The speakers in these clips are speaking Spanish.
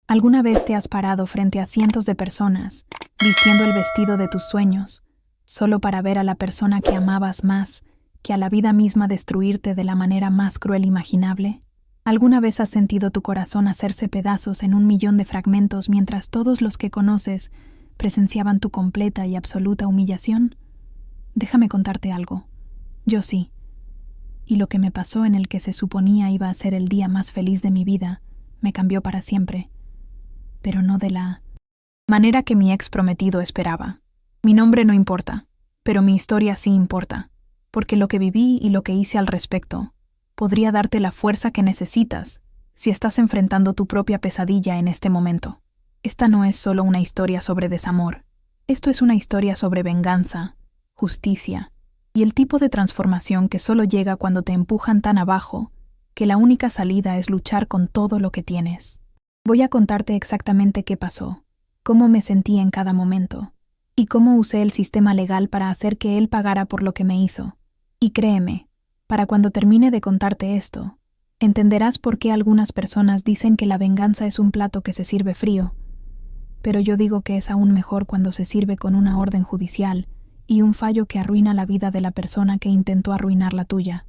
¿Alguna vez te has parado frente a cientos de personas, vistiendo el vestido de tus sueños, solo para ver a la persona que amabas más que a la vida misma destruirte de la manera más cruel imaginable? ¿Alguna vez has sentido tu corazón hacerse pedazos en 1.000.000 de fragmentos mientras todos los que conoces presenciaban tu completa y absoluta humillación? Déjame contarte algo. Yo sí. Y lo que me pasó en el que se suponía iba a ser el día más feliz de mi vida me cambió para siempre. Pero no de la manera que mi ex prometido esperaba. Mi nombre no importa, pero mi historia sí importa, porque lo que viví y lo que hice al respecto podría darte la fuerza que necesitas si estás enfrentando tu propia pesadilla en este momento. Esta no es solo una historia sobre desamor. Esto es una historia sobre venganza, justicia y el tipo de transformación que solo llega cuando te empujan tan abajo que la única salida es luchar con todo lo que tienes. Voy a contarte exactamente qué pasó, cómo me sentí en cada momento y cómo usé el sistema legal para hacer que él pagara por lo que me hizo. Y créeme, para cuando termine de contarte esto, entenderás por qué algunas personas dicen que la venganza es un plato que se sirve frío, pero yo digo que es aún mejor cuando se sirve con una orden judicial y un fallo que arruina la vida de la persona que intentó arruinar la tuya.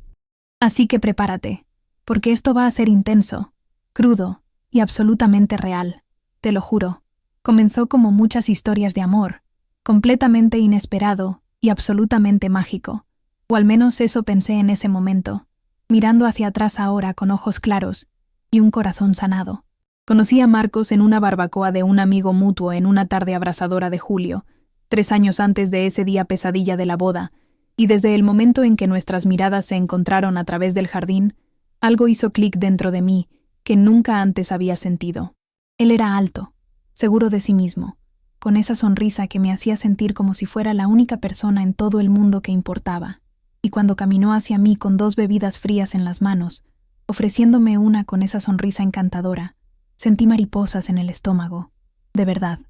Así que prepárate, porque esto va a ser intenso, crudo y absolutamente real, te lo juro. Comenzó como muchas historias de amor, completamente inesperado y absolutamente mágico, o al menos eso pensé en ese momento, mirando hacia atrás ahora con ojos claros y un corazón sanado. Conocí a Marcos en una barbacoa de un amigo mutuo en una tarde abrasadora de julio, 3 años antes de ese día pesadilla de la boda, y desde el momento en que nuestras miradas se encontraron a través del jardín, algo hizo clic dentro de mí que nunca antes había sentido. Él era alto, seguro de sí mismo, con esa sonrisa que me hacía sentir como si fuera la única persona en todo el mundo que importaba. Y cuando caminó hacia mí con 2 bebidas frías en las manos, ofreciéndome una con esa sonrisa encantadora, sentí mariposas en el estómago. De verdad,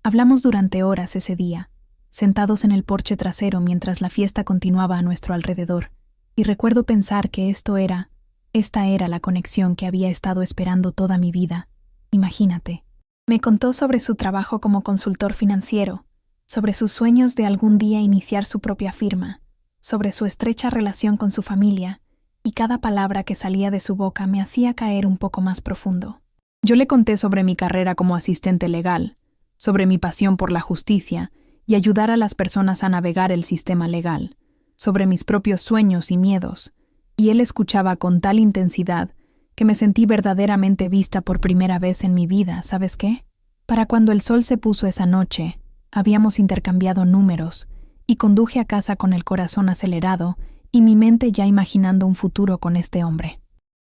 hablamos durante horas ese día, sentados en el porche trasero mientras la fiesta continuaba a nuestro alrededor, y recuerdo pensar que esta era la conexión que había estado esperando toda mi vida. Imagínate. Me contó sobre su trabajo como consultor financiero, sobre sus sueños de algún día iniciar su propia firma, sobre su estrecha relación con su familia, y cada palabra que salía de su boca me hacía caer un poco más profundo. Yo le conté sobre mi carrera como asistente legal, sobre mi pasión por la justicia y ayudar a las personas a navegar el sistema legal, sobre mis propios sueños y miedos, y él escuchaba con tal intensidad que me sentí verdaderamente vista por primera vez en mi vida, ¿sabes qué? Para cuando el sol se puso esa noche, habíamos intercambiado números, y conduje a casa con el corazón acelerado y mi mente ya imaginando un futuro con este hombre.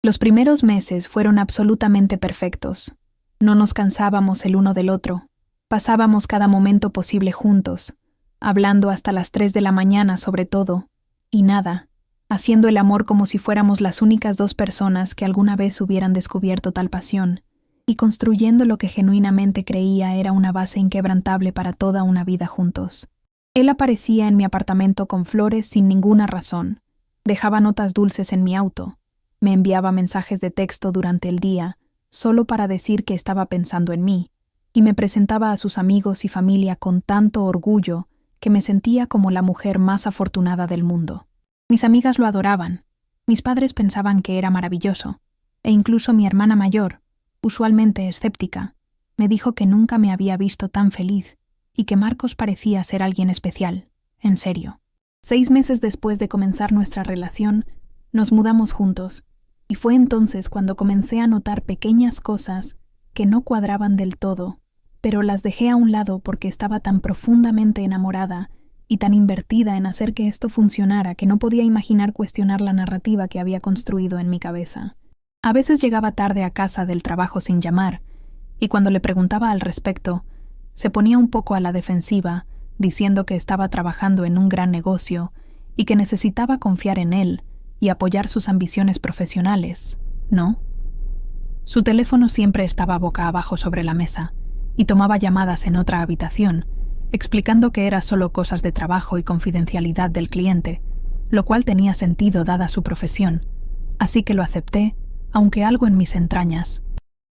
Los primeros meses fueron absolutamente perfectos. No nos cansábamos el uno del otro. Pasábamos cada momento posible juntos, hablando hasta las 3 de la mañana sobre todo, y nada, haciendo el amor como si fuéramos las únicas 2 personas que alguna vez hubieran descubierto tal pasión, y construyendo lo que genuinamente creía era una base inquebrantable para toda una vida juntos. Él aparecía en mi apartamento con flores sin ninguna razón, dejaba notas dulces en mi auto, me enviaba mensajes de texto durante el día, solo para decir que estaba pensando en mí, y me presentaba a sus amigos y familia con tanto orgullo que me sentía como la mujer más afortunada del mundo. Mis amigas lo adoraban, mis padres pensaban que era maravilloso, e incluso mi hermana mayor, usualmente escéptica, me dijo que nunca me había visto tan feliz y que Marcos parecía ser alguien especial, en serio. 6 meses después de comenzar nuestra relación, nos mudamos juntos, y fue entonces cuando comencé a notar pequeñas cosas que no cuadraban del todo, pero las dejé a un lado porque estaba tan profundamente enamorada y tan invertida en hacer que esto funcionara que no podía imaginar cuestionar la narrativa que había construido en mi cabeza. A veces llegaba tarde a casa del trabajo sin llamar, y cuando le preguntaba al respecto, se ponía un poco a la defensiva, diciendo que estaba trabajando en un gran negocio y que necesitaba confiar en él y apoyar sus ambiciones profesionales, ¿no? Su teléfono siempre estaba boca abajo sobre la mesa, y tomaba llamadas en otra habitación, explicando que era solo cosas de trabajo y confidencialidad del cliente, lo cual tenía sentido dada su profesión, así que lo acepté, aunque algo en mis entrañas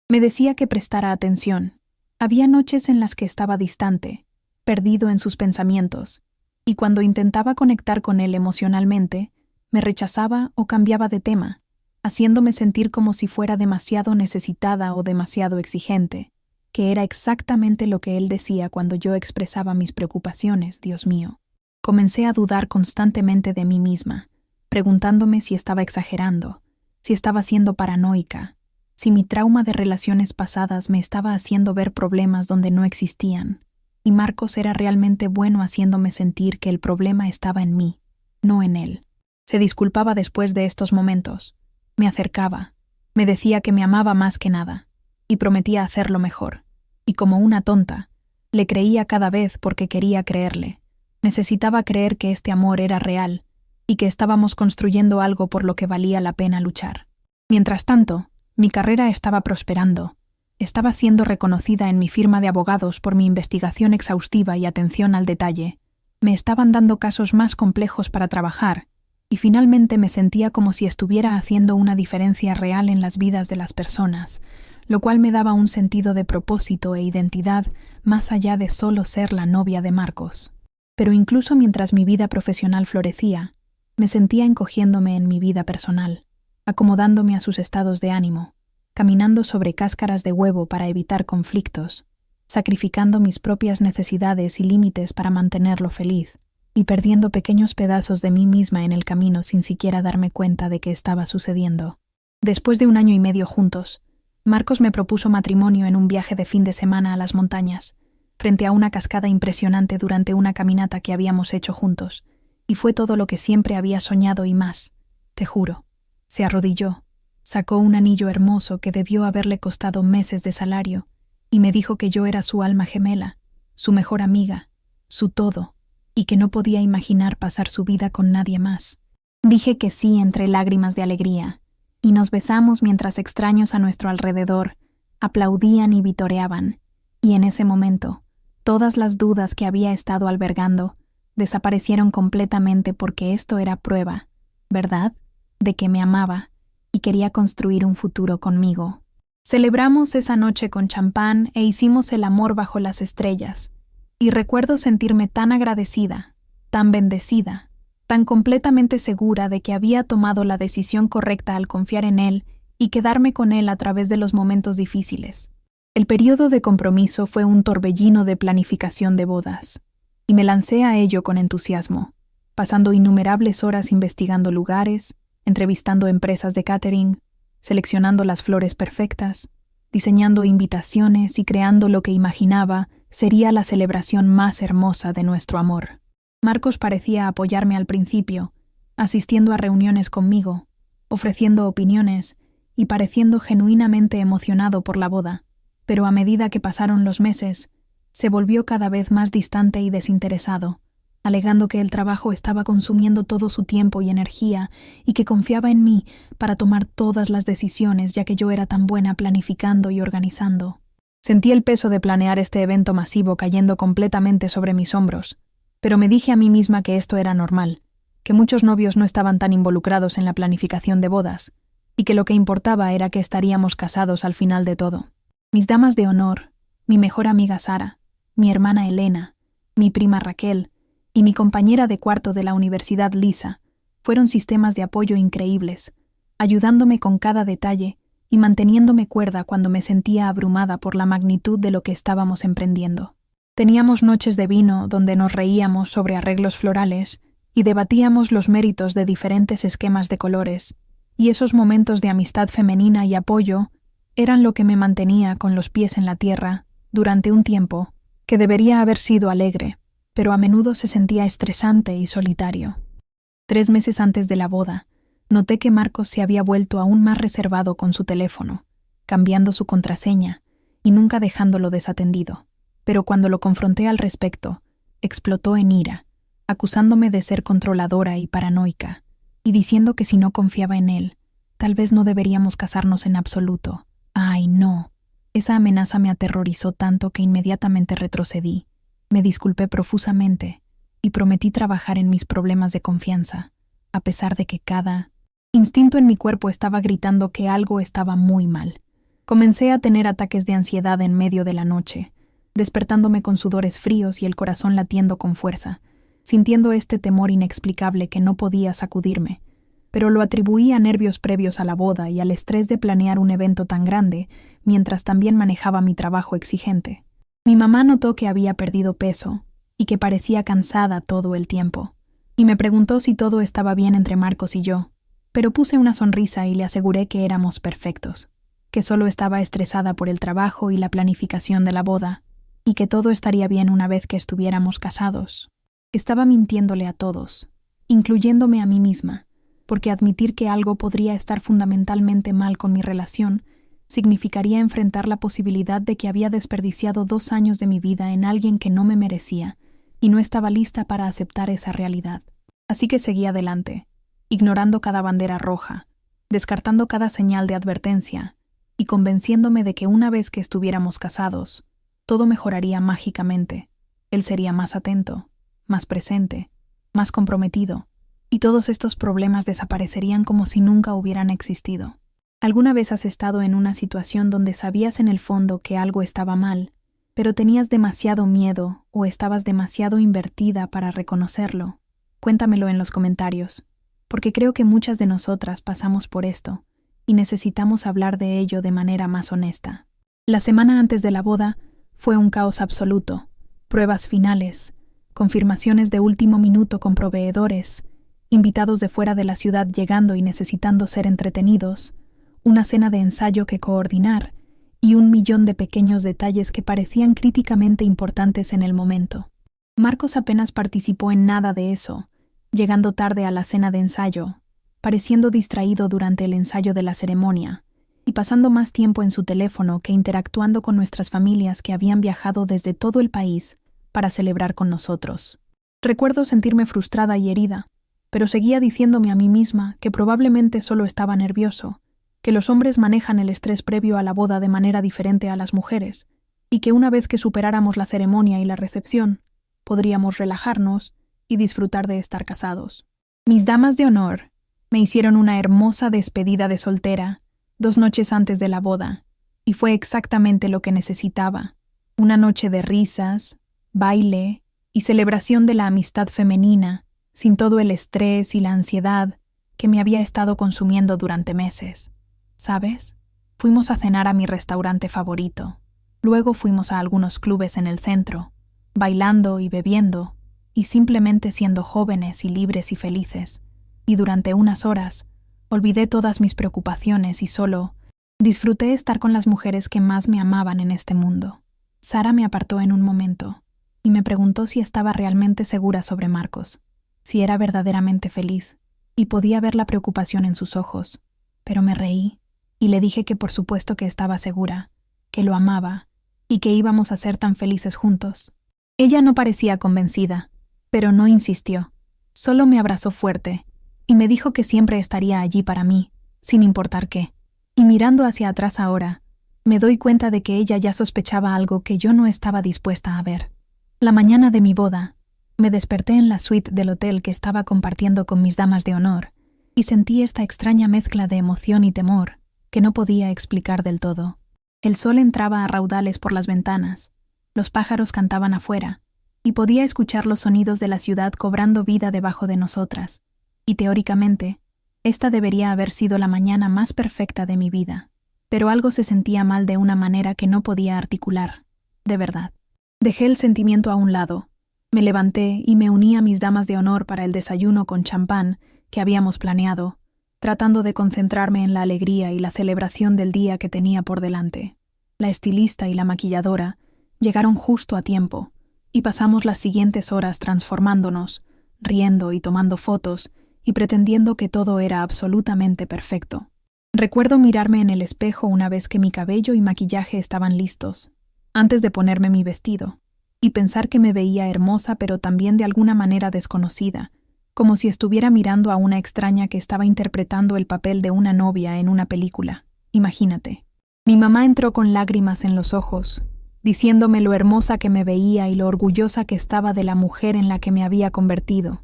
Me decía que prestara atención. Había noches en las que estaba distante, perdido en sus pensamientos, y cuando intentaba conectar con él emocionalmente, me rechazaba o cambiaba de tema, haciéndome sentir como si fuera demasiado necesitada o demasiado exigente, que era exactamente lo que él decía cuando yo expresaba mis preocupaciones, Dios mío. Comencé a dudar constantemente de mí misma, preguntándome si estaba exagerando, si estaba siendo paranoica, si mi trauma de relaciones pasadas me estaba haciendo ver problemas donde no existían, y Marcos era realmente bueno haciéndome sentir que el problema estaba en mí, no en él. Se disculpaba después de estos momentos. Me acercaba, me decía que me amaba más que nada, y prometía hacerlo mejor. Y como una tonta, le creía cada vez porque quería creerle. Necesitaba creer que este amor era real y que estábamos construyendo algo por lo que valía la pena luchar. Mientras tanto, mi carrera estaba prosperando. Estaba siendo reconocida en mi firma de abogados por mi investigación exhaustiva y atención al detalle. Me estaban dando casos más complejos para trabajar, y finalmente me sentía como si estuviera haciendo una diferencia real en las vidas de las personas, lo cual me daba un sentido de propósito e identidad más allá de solo ser la novia de Marcos. Pero incluso mientras mi vida profesional florecía, me sentía encogiéndome en mi vida personal, acomodándome a sus estados de ánimo, caminando sobre cáscaras de huevo para evitar conflictos, sacrificando mis propias necesidades y límites para mantenerlo feliz, y perdiendo pequeños pedazos de mí misma en el camino sin siquiera darme cuenta de que estaba sucediendo. Después de 1 año y medio juntos, Marcos me propuso matrimonio en un viaje de fin de semana a las montañas, frente a una cascada impresionante durante una caminata que habíamos hecho juntos, y fue todo lo que siempre había soñado y más, te juro. Se arrodilló, sacó un anillo hermoso que debió haberle costado meses de salario, y me dijo que yo era su alma gemela, su mejor amiga, su todo, y que no podía imaginar pasar su vida con nadie más. Dije que sí entre lágrimas de alegría, y nos besamos mientras extraños a nuestro alrededor aplaudían y vitoreaban, y en ese momento, todas las dudas que había estado albergando desaparecieron completamente porque esto era prueba, ¿verdad?, de que me amaba y quería construir un futuro conmigo. Celebramos esa noche con champán e hicimos el amor bajo las estrellas, y recuerdo sentirme tan agradecida, tan bendecida, tan completamente segura de que había tomado la decisión correcta al confiar en él y quedarme con él a través de los momentos difíciles. El periodo de compromiso fue un torbellino de planificación de bodas, y me lancé a ello con entusiasmo, pasando innumerables horas investigando lugares, entrevistando empresas de catering, seleccionando las flores perfectas, diseñando invitaciones y creando lo que imaginaba sería la celebración más hermosa de nuestro amor. Marcos parecía apoyarme al principio, asistiendo a reuniones conmigo, ofreciendo opiniones y pareciendo genuinamente emocionado por la boda, pero a medida que pasaron los meses, se volvió cada vez más distante y desinteresado, alegando que el trabajo estaba consumiendo todo su tiempo y energía y que confiaba en mí para tomar todas las decisiones ya que yo era tan buena planificando y organizando. Sentí el peso de planear este evento masivo cayendo completamente sobre mis hombros, pero me dije a mí misma que esto era normal, que muchos novios no estaban tan involucrados en la planificación de bodas, y que lo que importaba era que estaríamos casados al final de todo. Mis damas de honor, mi mejor amiga Sara, mi hermana Elena, mi prima Raquel y mi compañera de cuarto de la universidad Lisa fueron sistemas de apoyo increíbles, ayudándome con cada detalle y manteniéndome cuerda cuando me sentía abrumada por la magnitud de lo que estábamos emprendiendo. Teníamos noches de vino donde nos reíamos sobre arreglos florales y debatíamos los méritos de diferentes esquemas de colores, y esos momentos de amistad femenina y apoyo eran lo que me mantenía con los pies en la tierra durante un tiempo que debería haber sido alegre, pero a menudo se sentía estresante y solitario. 3 meses antes de la boda, noté que Marcos se había vuelto aún más reservado con su teléfono, cambiando su contraseña y nunca dejándolo desatendido. Pero cuando lo confronté al respecto, explotó en ira, acusándome de ser controladora y paranoica, y diciendo que si no confiaba en él, tal vez no deberíamos casarnos en absoluto. ¡Ay, no! Esa amenaza me aterrorizó tanto que inmediatamente retrocedí. Me disculpé profusamente y prometí trabajar en mis problemas de confianza, a pesar de que cada instinto en mi cuerpo estaba gritando que algo estaba muy mal. Comencé a tener ataques de ansiedad en medio de la noche, despertándome con sudores fríos y el corazón latiendo con fuerza, sintiendo este temor inexplicable que no podía sacudirme, pero lo atribuí a nervios previos a la boda y al estrés de planear un evento tan grande, mientras también manejaba mi trabajo exigente. Mi mamá notó que había perdido peso y que parecía cansada todo el tiempo, y me preguntó si todo estaba bien entre Marcos y yo, pero puse una sonrisa y le aseguré que éramos perfectos, que solo estaba estresada por el trabajo y la planificación de la boda, y que todo estaría bien una vez que estuviéramos casados. Estaba mintiéndole a todos, incluyéndome a mí misma, porque admitir que algo podría estar fundamentalmente mal con mi relación significaría enfrentar la posibilidad de que había desperdiciado 2 años de mi vida en alguien que no me merecía, y no estaba lista para aceptar esa realidad. Así que seguí adelante, ignorando cada bandera roja, descartando cada señal de advertencia, y convenciéndome de que una vez que estuviéramos casados, todo mejoraría mágicamente. Él sería más atento, más presente, más comprometido, y todos estos problemas desaparecerían como si nunca hubieran existido. ¿Alguna vez has estado en una situación donde sabías en el fondo que algo estaba mal, pero tenías demasiado miedo o estabas demasiado invertida para reconocerlo? Cuéntamelo en los comentarios, porque creo que muchas de nosotras pasamos por esto, y necesitamos hablar de ello de manera más honesta. La semana antes de la boda fue un caos absoluto, pruebas finales, confirmaciones de último minuto con proveedores, invitados de fuera de la ciudad llegando y necesitando ser entretenidos, una cena de ensayo que coordinar y 1.000.000 de pequeños detalles que parecían críticamente importantes en el momento. Marcos apenas participó en nada de eso, llegando tarde a la cena de ensayo, pareciendo distraído durante el ensayo de la ceremonia, y pasando más tiempo en su teléfono que interactuando con nuestras familias que habían viajado desde todo el país para celebrar con nosotros. Recuerdo sentirme frustrada y herida, pero seguía diciéndome a mí misma que probablemente solo estaba nervioso, que los hombres manejan el estrés previo a la boda de manera diferente a las mujeres, y que una vez que superáramos la ceremonia y la recepción, podríamos relajarnos y disfrutar de estar casados. Mis damas de honor me hicieron una hermosa despedida de soltera 2 noches antes de la boda, y fue exactamente lo que necesitaba. Una noche de risas, baile y celebración de la amistad femenina, sin todo el estrés y la ansiedad que me había estado consumiendo durante meses. ¿Sabes? Fuimos a cenar a mi restaurante favorito. Luego fuimos a algunos clubes en el centro, bailando y bebiendo, y simplemente siendo jóvenes y libres y felices. Y durante unas horas, olvidé todas mis preocupaciones y solo disfruté estar con las mujeres que más me amaban en este mundo. Sara me apartó en un momento y me preguntó si estaba realmente segura sobre Marcos, si era verdaderamente feliz, y podía ver la preocupación en sus ojos, pero me reí y le dije que por supuesto que estaba segura, que lo amaba y que íbamos a ser tan felices juntos. Ella no parecía convencida, pero no insistió, solo me abrazó fuerte y me dijo que siempre estaría allí para mí, sin importar qué. Y mirando hacia atrás ahora, me doy cuenta de que ella ya sospechaba algo que yo no estaba dispuesta a ver. La mañana de mi boda, me desperté en la suite del hotel que estaba compartiendo con mis damas de honor y sentí esta extraña mezcla de emoción y temor que no podía explicar del todo. El sol entraba a raudales por las ventanas, los pájaros cantaban afuera y podía escuchar los sonidos de la ciudad cobrando vida debajo de nosotras. Y teóricamente, esta debería haber sido la mañana más perfecta de mi vida. Pero algo se sentía mal de una manera que no podía articular, de verdad. Dejé el sentimiento a un lado, me levanté y me uní a mis damas de honor para el desayuno con champán que habíamos planeado, tratando de concentrarme en la alegría y la celebración del día que tenía por delante. La estilista y la maquilladora llegaron justo a tiempo, y pasamos las siguientes horas transformándonos, riendo y tomando fotos, y pretendiendo que todo era absolutamente perfecto. Recuerdo mirarme en el espejo una vez que mi cabello y maquillaje estaban listos, antes de ponerme mi vestido, y pensar que me veía hermosa pero también de alguna manera desconocida, como si estuviera mirando a una extraña que estaba interpretando el papel de una novia en una película. Imagínate. Mi mamá entró con lágrimas en los ojos, diciéndome lo hermosa que me veía y lo orgullosa que estaba de la mujer en la que me había convertido.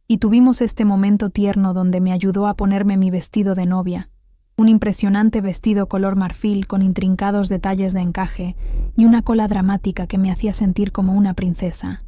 Y tuvimos este momento tierno donde me ayudó a ponerme mi vestido de novia, Un impresionante vestido color marfil con intrincados detalles de encaje y una cola dramática que me hacía sentir como una princesa.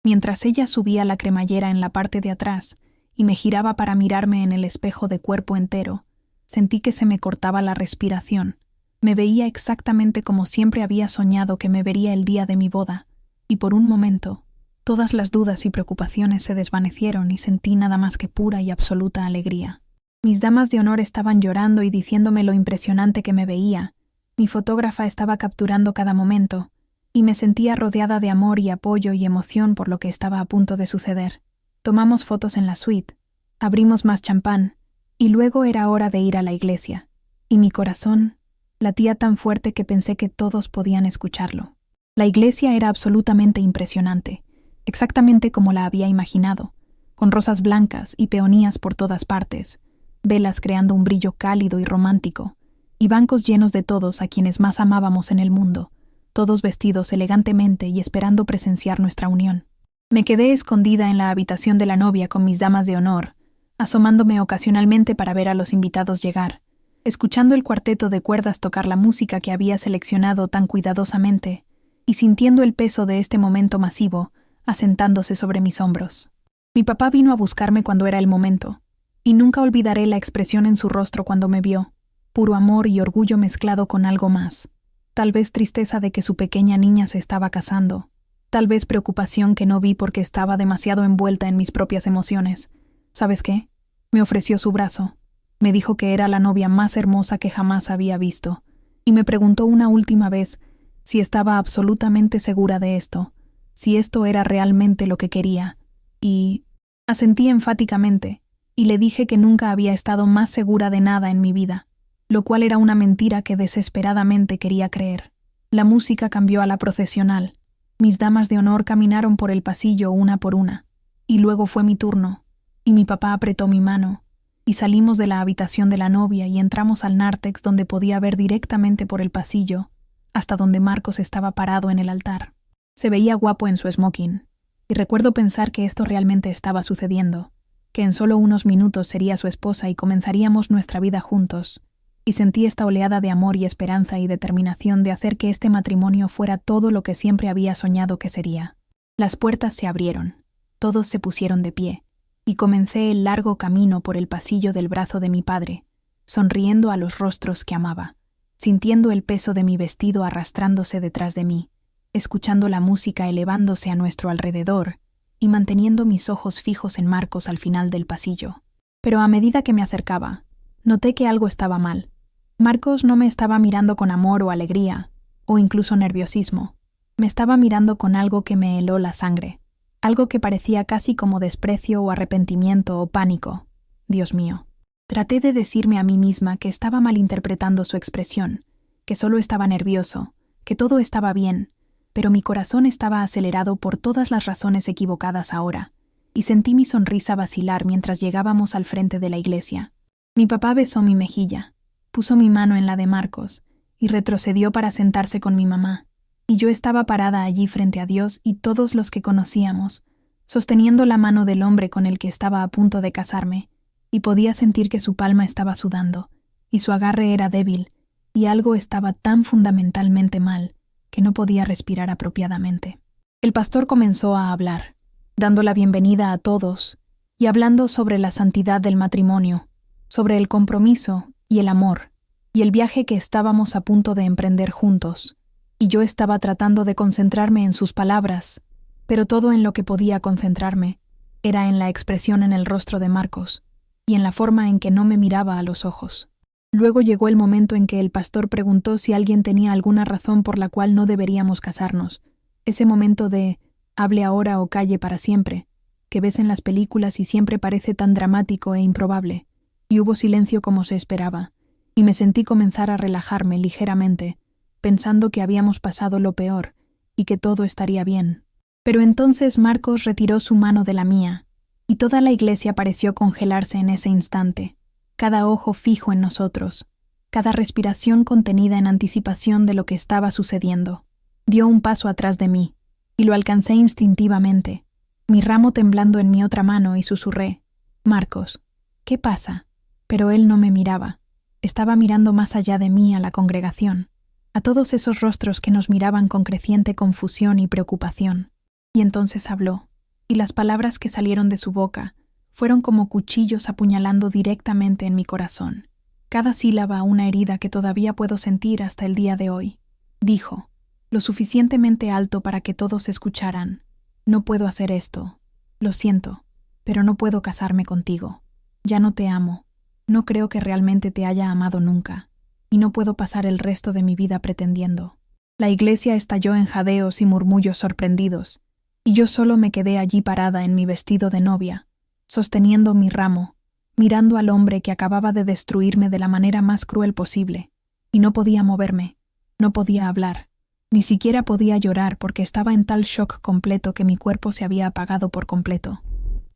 Mientras ella subía la cremallera en la parte de atrás y me giraba para mirarme en el espejo de cuerpo entero, sentí que se me cortaba la respiración. Me veía exactamente como siempre había soñado que me vería el día de mi boda, y por un momento, todas las dudas y preocupaciones se desvanecieron y sentí nada más que pura y absoluta alegría. Mis damas de honor estaban llorando y diciéndome lo impresionante que me veía. Mi fotógrafa estaba capturando cada momento, y me sentía rodeada de amor y apoyo y emoción por lo que estaba a punto de suceder. Tomamos fotos en la suite, abrimos más champán, y luego era hora de ir a la iglesia, y mi corazón latía tan fuerte que pensé que todos podían escucharlo. La iglesia era absolutamente impresionante, exactamente como la había imaginado, con rosas blancas y peonías por todas partes, velas creando un brillo cálido y romántico, y bancos llenos de todos a quienes más amábamos en el mundo, todos vestidos elegantemente y esperando presenciar nuestra unión. Me quedé escondida en la habitación de la novia con mis damas de honor, asomándome ocasionalmente para ver a los invitados llegar, escuchando el cuarteto de cuerdas tocar la música que había seleccionado tan cuidadosamente, y sintiendo el peso de este momento masivo asentándose sobre mis hombros. Mi papá vino a buscarme cuando era el momento, y nunca olvidaré la expresión en su rostro cuando me vio, puro amor y orgullo mezclado con algo más. Tal vez tristeza de que su pequeña niña se estaba casando, tal vez preocupación que no vi porque estaba demasiado envuelta en mis propias emociones. ¿Sabes qué? Me ofreció su brazo. Me dijo que era la novia más hermosa que jamás había visto, y me preguntó una última vez si estaba absolutamente segura de esto, si esto era realmente lo que quería, y asentí enfáticamente, y le dije que nunca había estado más segura de nada en mi vida, lo cual era una mentira que desesperadamente quería creer. La música cambió a la procesional. Mis damas de honor caminaron por el pasillo una por una, y luego fue mi turno, y mi papá apretó mi mano, y salimos de la habitación de la novia y entramos al nártex donde podía ver directamente por el pasillo, hasta donde Marcos estaba parado en el altar. Se veía guapo en su smoking, y recuerdo pensar que esto realmente estaba sucediendo, que en solo unos minutos sería su esposa y comenzaríamos nuestra vida juntos, y sentí esta oleada de amor y esperanza y determinación de hacer que este matrimonio fuera todo lo que siempre había soñado que sería. Las puertas se abrieron, todos se pusieron de pie, y comencé el largo camino por el pasillo del brazo de mi padre, sonriendo a los rostros que amaba, sintiendo el peso de mi vestido arrastrándose detrás de mí, escuchando la música elevándose a nuestro alrededor y manteniendo mis ojos fijos en Marcos al final del pasillo. Pero a medida que me acercaba, noté que algo estaba mal. Marcos no me estaba mirando con amor o alegría, o incluso nerviosismo. Me estaba mirando con algo que me heló la sangre, algo que parecía casi como desprecio o arrepentimiento o pánico. Dios mío. Traté de decirme a mí misma que estaba malinterpretando su expresión, que solo estaba nervioso, que todo estaba bien, pero mi corazón estaba acelerado por todas las razones equivocadas ahora, y sentí mi sonrisa vacilar mientras llegábamos al frente de la iglesia. Mi papá besó mi mejilla, puso mi mano en la de Marcos, y retrocedió para sentarse con mi mamá, y yo estaba parada allí frente a Dios y todos los que conocíamos, sosteniendo la mano del hombre con el que estaba a punto de casarme, y podía sentir que su palma estaba sudando, y su agarre era débil, y algo estaba tan fundamentalmente mal, que no podía respirar apropiadamente. El pastor comenzó a hablar, dando la bienvenida a todos, y hablando sobre la santidad del matrimonio, sobre el compromiso y el amor, y el viaje que estábamos a punto de emprender juntos, y yo estaba tratando de concentrarme en sus palabras, pero todo en lo que podía concentrarme era en la expresión en el rostro de Marcos, y en la forma en que no me miraba a los ojos. Luego llegó el momento en que el pastor preguntó si alguien tenía alguna razón por la cual no deberíamos casarnos, ese momento de hable ahora o calle para siempre, que ves en las películas y siempre parece tan dramático e improbable, y hubo silencio como se esperaba, y me sentí comenzar a relajarme ligeramente, pensando que habíamos pasado lo peor y que todo estaría bien. Pero entonces Marcos retiró su mano de la mía, y toda la iglesia pareció congelarse en ese instante, cada ojo fijo en nosotros, cada respiración contenida en anticipación de lo que estaba sucediendo. Dio un paso atrás de mí, y lo alcancé instintivamente, mi ramo temblando en mi otra mano, y susurré: «Marcos, ¿qué pasa?». Pero él no me miraba. Estaba mirando más allá de mí a la congregación, a todos esos rostros que nos miraban con creciente confusión y preocupación. Y entonces habló, y las palabras que salieron de su boca fueron como cuchillos apuñalando directamente en mi corazón. Cada sílaba una herida que todavía puedo sentir hasta el día de hoy. Dijo, lo suficientemente alto para que todos escucharan: no puedo hacer esto. Lo siento, pero no puedo casarme contigo. Ya no te amo. No creo que realmente te haya amado nunca, y no puedo pasar el resto de mi vida pretendiendo. La iglesia estalló en jadeos y murmullos sorprendidos, y yo solo me quedé allí parada en mi vestido de novia, sosteniendo mi ramo, mirando al hombre que acababa de destruirme de la manera más cruel posible, y no podía moverme, no podía hablar, ni siquiera podía llorar porque estaba en tal shock completo que mi cuerpo se había apagado por completo.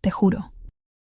Te juro.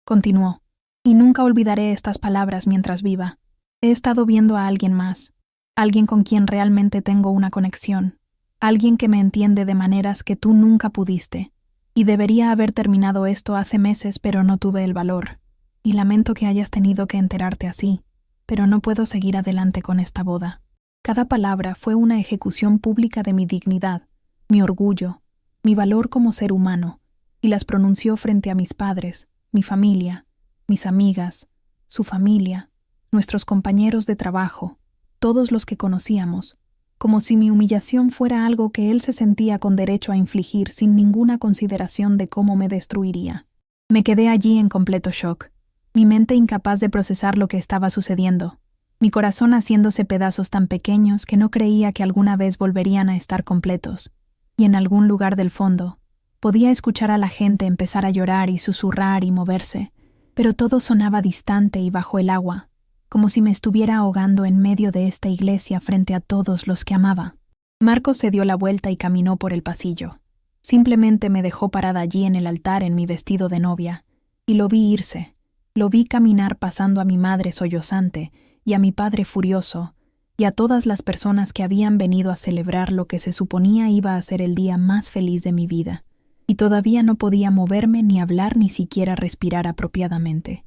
Continuó, y nunca olvidaré estas palabras mientras viva. He estado viendo a alguien más, alguien con quien realmente tengo una conexión, alguien que me entiende de maneras que tú nunca pudiste, y debería haber terminado esto hace meses, pero no tuve el valor. Y lamento que hayas tenido que enterarte así, pero no puedo seguir adelante con esta boda. Cada palabra fue una ejecución pública de mi dignidad, mi orgullo, mi valor como ser humano, y las pronunció frente a mis padres, mi familia, mis amigas, su familia, nuestros compañeros de trabajo, todos los que conocíamos, como si mi humillación fuera algo que él se sentía con derecho a infligir sin ninguna consideración de cómo me destruiría. Me quedé allí en completo shock, mi mente incapaz de procesar lo que estaba sucediendo, mi corazón haciéndose pedazos tan pequeños que no creía que alguna vez volverían a estar completos, y en algún lugar del fondo podía escuchar a la gente empezar a llorar y susurrar y moverse, pero todo sonaba distante y bajo el agua, como si me estuviera ahogando en medio de esta iglesia frente a todos los que amaba. Marcos se dio la vuelta y caminó por el pasillo. Simplemente me dejó parada allí en el altar en mi vestido de novia, y lo vi irse. Lo vi caminar pasando a mi madre sollozante y a mi padre furioso, y a todas las personas que habían venido a celebrar lo que se suponía iba a ser el día más feliz de mi vida, y todavía no podía moverme ni hablar ni siquiera respirar apropiadamente.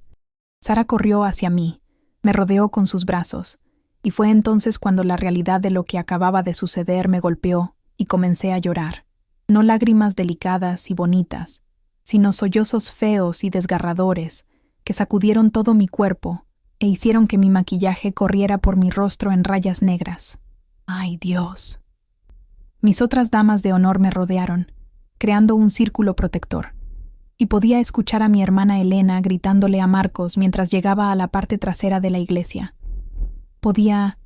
Sara corrió hacia mí, me rodeó con sus brazos, y fue entonces cuando la realidad de lo que acababa de suceder me golpeó y comencé a llorar. No lágrimas delicadas y bonitas, sino sollozos feos y desgarradores que sacudieron todo mi cuerpo e hicieron que mi maquillaje corriera por mi rostro en rayas negras. ¡Ay, Dios! Mis otras damas de honor me rodearon, creando un círculo protector, y podía escuchar a mi hermana Elena gritándole a Marcos mientras llegaba a la parte trasera de la iglesia. Podía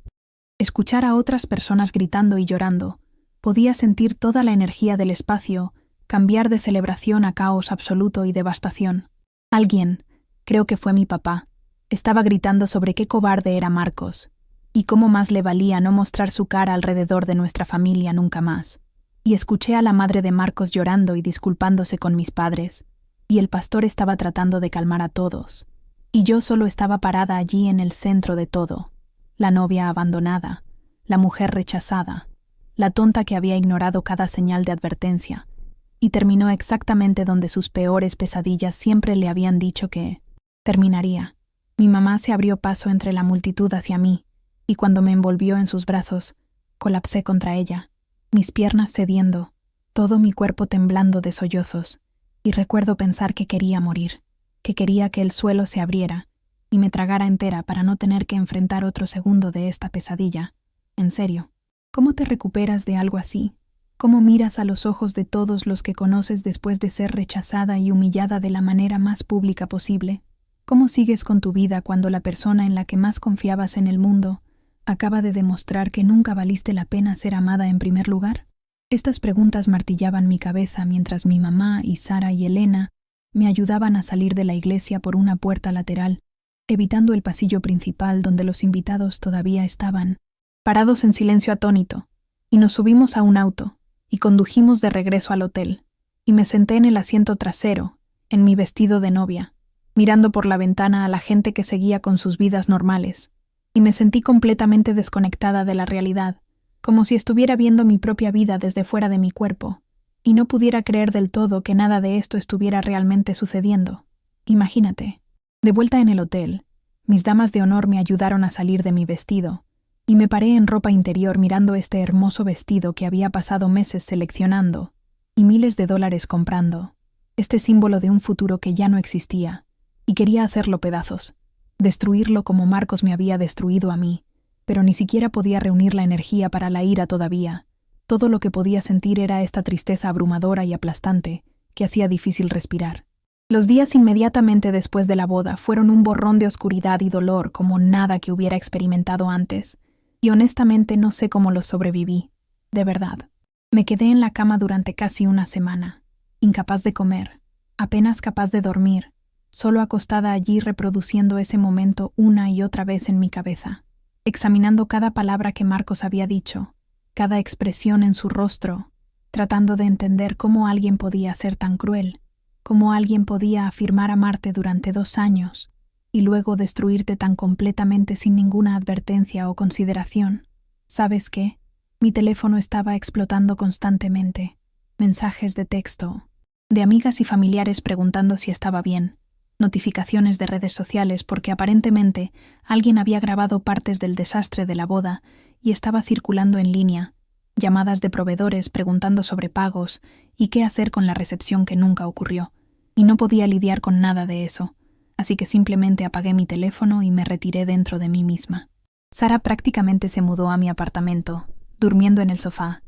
escuchar a otras personas gritando y llorando. Podía sentir toda la energía del espacio cambiar de celebración a caos absoluto y devastación. Alguien, creo que fue mi papá, estaba gritando sobre qué cobarde era Marcos, y cómo más le valía no mostrar su cara alrededor de nuestra familia nunca más. Y escuché a la madre de Marcos llorando y disculpándose con mis padres, y el pastor estaba tratando de calmar a todos, y yo solo estaba parada allí en el centro de todo, la novia abandonada, la mujer rechazada, la tonta que había ignorado cada señal de advertencia, y terminó exactamente donde sus peores pesadillas siempre le habían dicho que terminaría. Mi mamá se abrió paso entre la multitud hacia mí, y cuando me envolvió en sus brazos, colapsé contra ella, mis piernas cediendo, todo mi cuerpo temblando de sollozos, y recuerdo pensar que quería morir, que quería que el suelo se abriera y me tragara entera para no tener que enfrentar otro segundo de esta pesadilla. En serio, ¿cómo te recuperas de algo así? ¿Cómo miras a los ojos de todos los que conoces después de ser rechazada y humillada de la manera más pública posible? ¿Cómo sigues con tu vida cuando la persona en la que más confiabas en el mundo acaba de demostrar que nunca valiste la pena ser amada en primer lugar? Estas preguntas martillaban mi cabeza mientras mi mamá y Sara y Elena me ayudaban a salir de la iglesia por una puerta lateral, evitando el pasillo principal donde los invitados todavía estaban, parados en silencio atónito, y nos subimos a un auto y condujimos de regreso al hotel, y me senté en el asiento trasero, en mi vestido de novia, mirando por la ventana a la gente que seguía con sus vidas normales, y me sentí completamente desconectada de la realidad, como si estuviera viendo mi propia vida desde fuera de mi cuerpo, y no pudiera creer del todo que nada de esto estuviera realmente sucediendo. Imagínate, de vuelta en el hotel, Mis damas de honor me ayudaron a salir de mi vestido, y me paré en ropa interior mirando este hermoso vestido que había pasado meses seleccionando y miles de dólares comprando, este símbolo de un futuro que ya no existía, y quería hacerlo pedazos, destruirlo como Marcos me había destruido a mí, pero ni siquiera podía reunir la energía para la ira todavía. Todo lo que podía sentir era esta tristeza abrumadora y aplastante que hacía difícil respirar. Los días inmediatamente después de la boda fueron un borrón de oscuridad y dolor como nada que hubiera experimentado antes, y honestamente no sé cómo los sobreviví, de verdad. Me quedé en la cama durante casi una semana, incapaz de comer, apenas capaz de dormir, solo acostada allí reproduciendo ese momento una y otra vez en mi cabeza, examinando cada palabra que Marcos había dicho, cada expresión en su rostro, tratando de entender cómo alguien podía ser tan cruel, cómo alguien podía afirmar amarte durante 2 años y luego destruirte tan completamente sin ninguna advertencia o consideración. ¿Sabes qué? Mi teléfono estaba explotando constantemente. Mensajes de texto, de amigas y familiares preguntando si estaba bien, notificaciones de redes sociales porque aparentemente alguien había grabado partes del desastre de la boda y estaba circulando en línea, llamadas de proveedores preguntando sobre pagos y qué hacer con la recepción que nunca ocurrió, y no podía lidiar con nada de eso, así que simplemente apagué mi teléfono y me retiré dentro de mí misma. Sara prácticamente se mudó a mi apartamento, durmiendo en el sofá,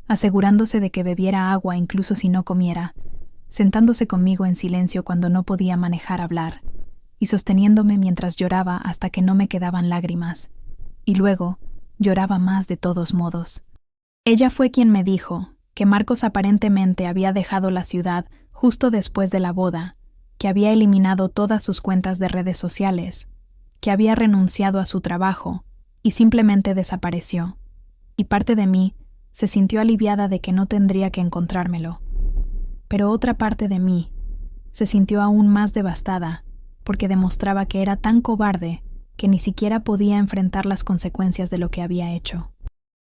asegurándose de que bebiera agua incluso si no comiera, sentándose conmigo en silencio cuando no podía manejar hablar, y sosteniéndome mientras lloraba hasta que no me quedaban lágrimas, y luego lloraba más de todos modos. Ella fue quien me dijo que Marcos aparentemente había dejado la ciudad justo después de la boda, que había eliminado todas sus cuentas de redes sociales, que había renunciado a su trabajo y simplemente desapareció, y parte de mí se sintió aliviada de que no tendría que encontrármelo. Pero otra parte de mí se sintió aún más devastada porque demostraba que era tan cobarde que ni siquiera podía enfrentar las consecuencias de lo que había hecho.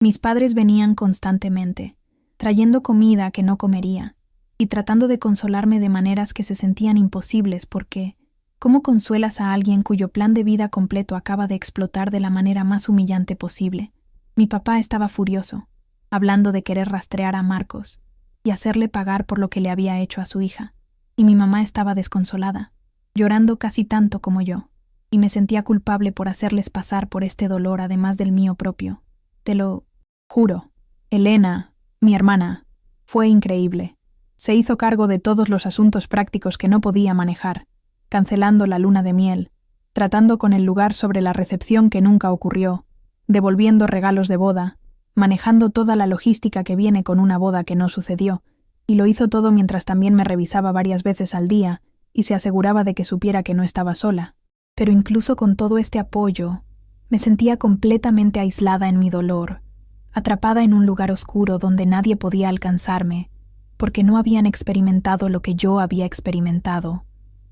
Mis padres venían constantemente, trayendo comida que no comería, y tratando de consolarme de maneras que se sentían imposibles porque, ¿cómo consuelas a alguien cuyo plan de vida completo acaba de explotar de la manera más humillante posible? Mi papá estaba furioso, hablando de querer rastrear a Marcos y hacerle pagar por lo que le había hecho a su hija, y mi mamá estaba desconsolada, llorando casi tanto como yo, y me sentía culpable por hacerles pasar por este dolor además del mío propio. Te lo juro. Elena, mi hermana, fue increíble. Se hizo cargo de todos los asuntos prácticos que no podía manejar, cancelando la luna de miel, tratando con el lugar sobre la recepción que nunca ocurrió, devolviendo regalos de boda, manejando toda la logística que viene con una boda que no sucedió, y lo hizo todo mientras también me revisaba varias veces al día y se aseguraba de que supiera que no estaba sola. Pero incluso con todo este apoyo, me sentía completamente aislada en mi dolor, atrapada en un lugar oscuro donde nadie podía alcanzarme, porque no habían experimentado lo que yo había experimentado.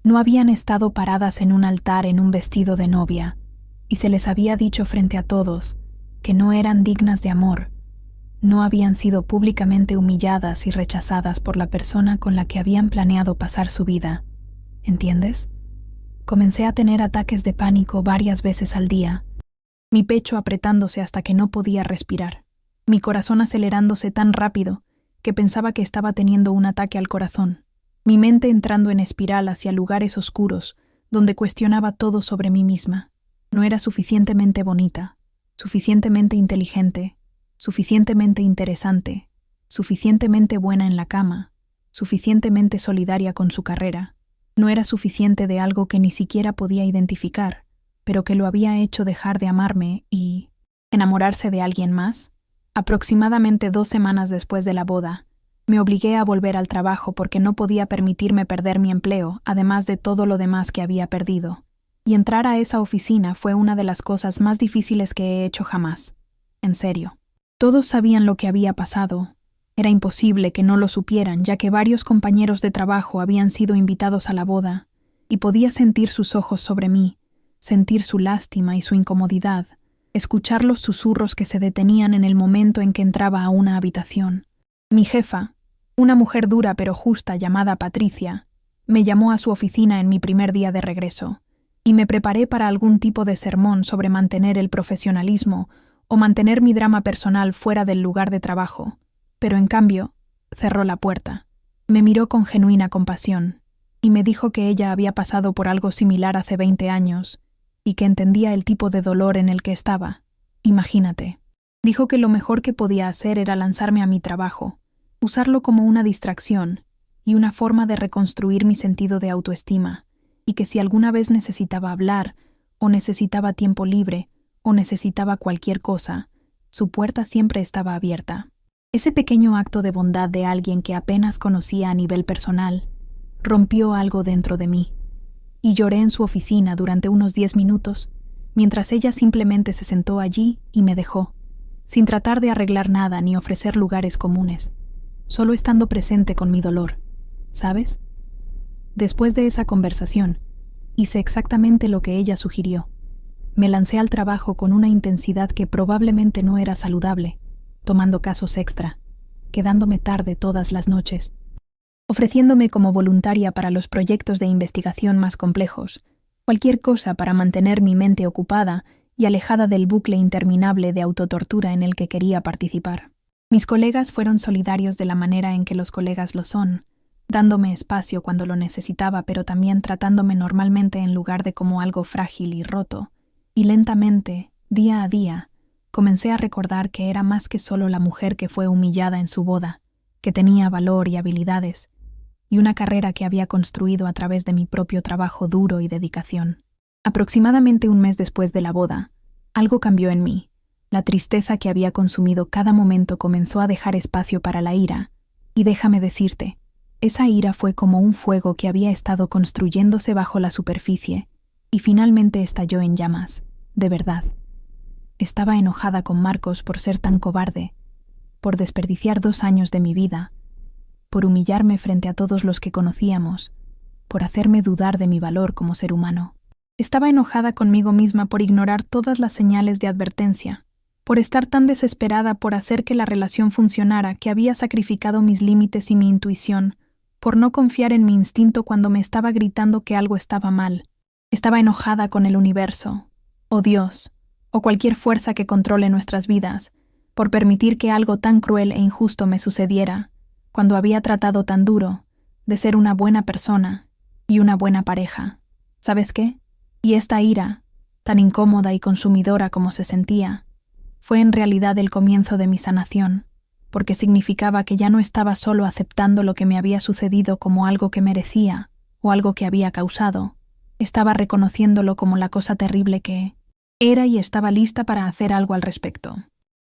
No habían estado paradas en un altar en un vestido de novia, y se les había dicho frente a todos que no eran dignas de amor. No habían sido públicamente humilladas y rechazadas por la persona con la que habían planeado pasar su vida. ¿Entiendes? Comencé a tener ataques de pánico varias veces al día, mi pecho apretándose hasta que no podía respirar, mi corazón acelerándose tan rápido que pensaba que estaba teniendo un ataque al corazón, mi mente entrando en espiral hacia lugares oscuros donde cuestionaba todo sobre mí misma. No era suficientemente bonita, suficientemente inteligente, suficientemente interesante, suficientemente buena en la cama, suficientemente solidaria con su carrera. No era suficiente de algo que ni siquiera podía identificar, pero que lo había hecho dejar de amarme y enamorarse de alguien más. Aproximadamente 2 semanas después de la boda, me obligué a volver al trabajo porque no podía permitirme perder mi empleo, además de todo lo demás que había perdido. Y entrar a esa oficina fue una de las cosas más difíciles que he hecho jamás. En serio. Todos sabían lo que había pasado. Era imposible que no lo supieran, ya que varios compañeros de trabajo habían sido invitados a la boda, y podía sentir sus ojos sobre mí, sentir su lástima y su incomodidad, escuchar los susurros que se detenían en el momento en que entraba a una habitación. Mi jefa, una mujer dura pero justa llamada Patricia, me llamó a su oficina en mi primer día de regreso, y me preparé para algún tipo de sermón sobre mantener el profesionalismo o mantener mi drama personal fuera del lugar de trabajo, pero en cambio, cerró la puerta. Me miró con genuina compasión y me dijo que ella había pasado por algo similar hace 20 años y que entendía el tipo de dolor en el que estaba. Imagínate. Dijo que lo mejor que podía hacer era lanzarme a mi trabajo, usarlo como una distracción y una forma de reconstruir mi sentido de autoestima, y que si alguna vez necesitaba hablar, o necesitaba tiempo libre, o necesitaba cualquier cosa, su puerta siempre estaba abierta. Ese pequeño acto de bondad de alguien que apenas conocía a nivel personal rompió algo dentro de mí, y lloré en su oficina durante unos 10 minutos, mientras ella simplemente se sentó allí y me dejó, sin tratar de arreglar nada ni ofrecer lugares comunes, solo estando presente con mi dolor, ¿sabes? Después de esa conversación, hice exactamente lo que ella sugirió. Me lancé al trabajo con una intensidad que probablemente no era saludable, tomando casos extra, quedándome tarde todas las noches, ofreciéndome como voluntaria para los proyectos de investigación más complejos, cualquier cosa para mantener mi mente ocupada y alejada del bucle interminable de autotortura en el que quería participar. Mis colegas fueron solidarios de la manera en que los colegas lo son, dándome espacio cuando lo necesitaba, pero también tratándome normalmente en lugar de como algo frágil y roto. Y lentamente, día a día, comencé a recordar que era más que solo la mujer que fue humillada en su boda, que tenía valor y habilidades, y una carrera que había construido a través de mi propio trabajo duro y dedicación. Aproximadamente un mes después de la boda, algo cambió en mí. La tristeza que había consumido cada momento comenzó a dejar espacio para la ira, y déjame decirte, esa ira fue como un fuego que había estado construyéndose bajo la superficie, y finalmente estalló en llamas, de verdad. Estaba enojada con Marcos por ser tan cobarde, por desperdiciar 2 años de mi vida, por humillarme frente a todos los que conocíamos, por hacerme dudar de mi valor como ser humano. Estaba enojada conmigo misma por ignorar todas las señales de advertencia, por estar tan desesperada por hacer que la relación funcionara que había sacrificado mis límites y mi intuición, por no confiar en mi instinto cuando me estaba gritando que algo estaba mal. Estaba enojada con el universo, o Dios, o cualquier fuerza que controle nuestras vidas, por permitir que algo tan cruel e injusto me sucediera, cuando había tratado tan duro de ser una buena persona y una buena pareja. ¿Sabes qué? Y esta ira, tan incómoda y consumidora como se sentía, fue en realidad el comienzo de mi sanación, porque significaba que ya no estaba solo aceptando lo que me había sucedido como algo que merecía o algo que había causado, estaba reconociéndolo como la cosa terrible que era y estaba lista para hacer algo al respecto.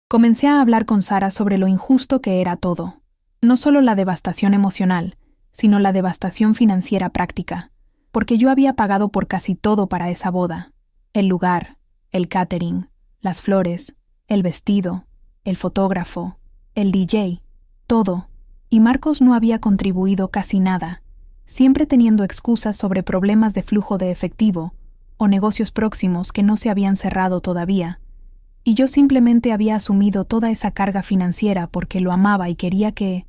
Comencé a hablar con Sara sobre lo injusto que era todo, no solo la devastación emocional, sino la devastación financiera práctica, porque yo había pagado por casi todo para esa boda: el lugar, el catering, las flores, el vestido, el fotógrafo, el DJ, todo, y Marcos no había contribuido casi nada, siempre teniendo excusas sobre problemas de flujo de efectivo o negocios próximos que no se habían cerrado todavía, y yo simplemente había asumido toda esa carga financiera porque lo amaba y quería que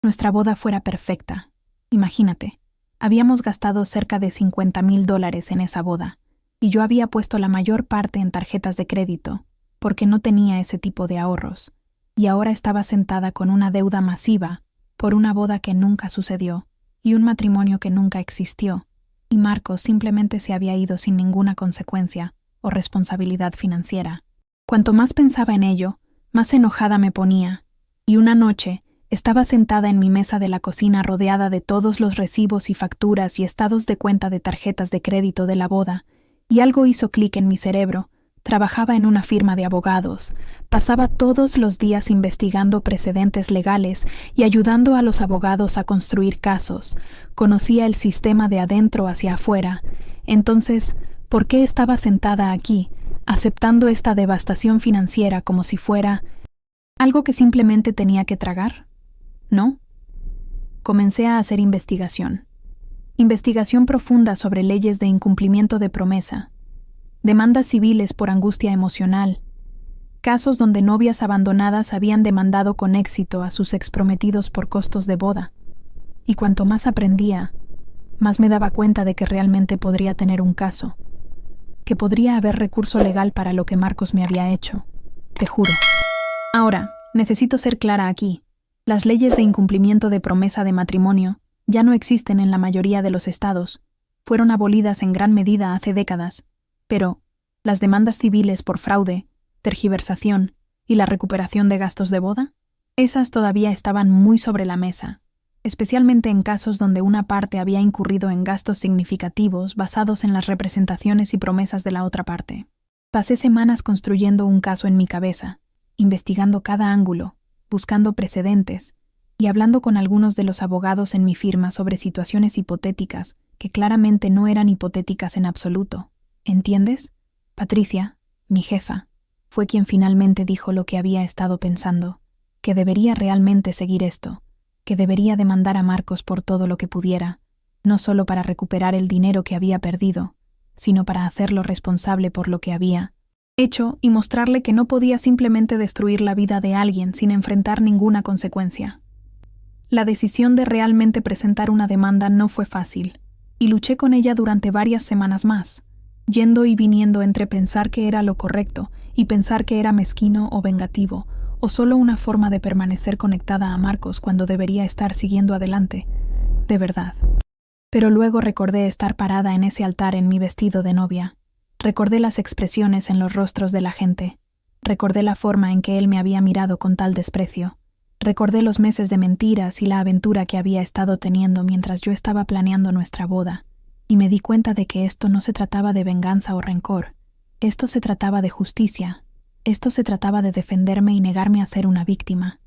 nuestra boda fuera perfecta. Imagínate, habíamos gastado cerca de $50,000 en esa boda, y yo había puesto la mayor parte en tarjetas de crédito, porque no tenía ese tipo de ahorros, y ahora estaba sentada con una deuda masiva por una boda que nunca sucedió y un matrimonio que nunca existió, y Marcos simplemente se había ido sin ninguna consecuencia o responsabilidad financiera. Cuanto más pensaba en ello, más enojada me ponía, y una noche estaba sentada en mi mesa de la cocina rodeada de todos los recibos y facturas y estados de cuenta de tarjetas de crédito de la boda, y algo hizo clic en mi cerebro. Trabajaba en una firma de abogados, pasaba todos los días investigando precedentes legales y ayudando a los abogados a construir casos, conocía el sistema de adentro hacia afuera. Entonces, ¿por qué estaba sentada aquí, aceptando esta devastación financiera como si fuera algo que simplemente tenía que tragar? ¿No? Comencé a hacer investigación profunda sobre leyes de incumplimiento de promesa, demandas civiles por angustia emocional, casos donde novias abandonadas habían demandado con éxito a sus exprometidos por costos de boda. Y cuanto más aprendía, más me daba cuenta de que realmente podría tener un caso, que podría haber recurso legal para lo que Marcos me había hecho. Te juro. Ahora, necesito ser clara aquí. Las leyes de incumplimiento de promesa de matrimonio ya no existen en la mayoría de los estados. Fueron abolidas en gran medida hace décadas. Pero las demandas civiles por fraude, tergiversación y la recuperación de gastos de boda, esas todavía estaban muy sobre la mesa, especialmente en casos donde una parte había incurrido en gastos significativos basados en las representaciones y promesas de la otra parte. Pasé semanas construyendo un caso en mi cabeza, investigando cada ángulo, buscando precedentes y hablando con algunos de los abogados en mi firma sobre situaciones hipotéticas que claramente no eran hipotéticas en absoluto. ¿Entiendes? Patricia, mi jefa, fue quien finalmente dijo lo que había estado pensando, que debería realmente seguir esto, que debería demandar a Marcos por todo lo que pudiera, no solo para recuperar el dinero que había perdido, sino para hacerlo responsable por lo que había hecho y mostrarle que no podía simplemente destruir la vida de alguien sin enfrentar ninguna consecuencia. La decisión de realmente presentar una demanda no fue fácil, y luché con ella durante varias semanas más, yendo y viniendo entre pensar que era lo correcto y pensar que era mezquino o vengativo, o solo una forma de permanecer conectada a Marcos cuando debería estar siguiendo adelante, de verdad. Pero luego recordé estar parada en ese altar en mi vestido de novia. Recordé las expresiones en los rostros de la gente. Recordé la forma en que él me había mirado con tal desprecio. Recordé los meses de mentiras y la aventura que había estado teniendo mientras yo estaba planeando nuestra boda, y me di cuenta de que esto no se trataba de venganza o rencor. Esto se trataba de justicia. Esto se trataba de defenderme y negarme a ser una víctima.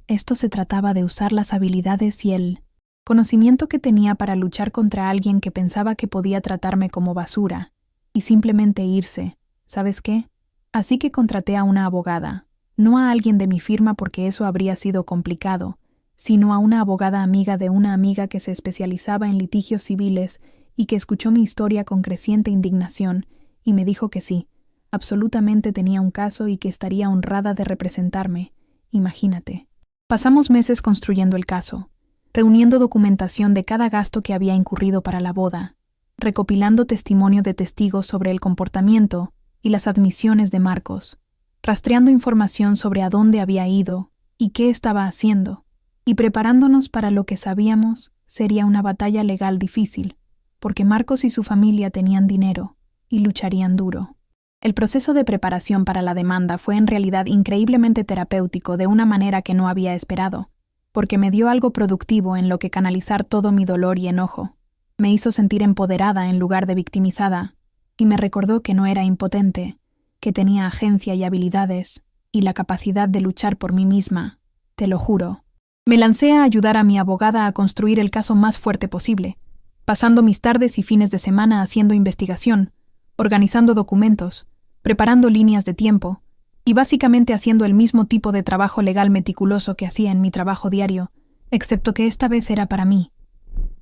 Esto se trataba de usar las habilidades y el conocimiento que tenía para luchar contra alguien que pensaba que podía tratarme como basura y simplemente irse. ¿Sabes qué? Así que contraté a una abogada, no a alguien de mi firma porque eso habría sido complicado, sino a una abogada amiga de una amiga que se especializaba en litigios civiles y que escuchó mi historia con creciente indignación y me dijo que sí, absolutamente tenía un caso y que estaría honrada de representarme. Imagínate. Pasamos meses construyendo el caso, reuniendo documentación de cada gasto que había incurrido para la boda, recopilando testimonio de testigos sobre el comportamiento y las admisiones de Marcos, rastreando información sobre a dónde había ido y qué estaba haciendo, y preparándonos para lo que sabíamos sería una batalla legal difícil, porque Marcos y su familia tenían dinero y lucharían duro. El proceso de preparación para la demanda fue en realidad increíblemente terapéutico de una manera que no había esperado, porque me dio algo productivo en lo que canalizar todo mi dolor y enojo. Me hizo sentir empoderada en lugar de victimizada, y me recordó que no era impotente, que tenía agencia y habilidades, y la capacidad de luchar por mí misma, te lo juro. Me lancé a ayudar a mi abogada a construir el caso más fuerte posible, pasando mis tardes y fines de semana haciendo investigación, organizando documentos, preparando líneas de tiempo, y básicamente haciendo el mismo tipo de trabajo legal meticuloso que hacía en mi trabajo diario, excepto que esta vez era para mí,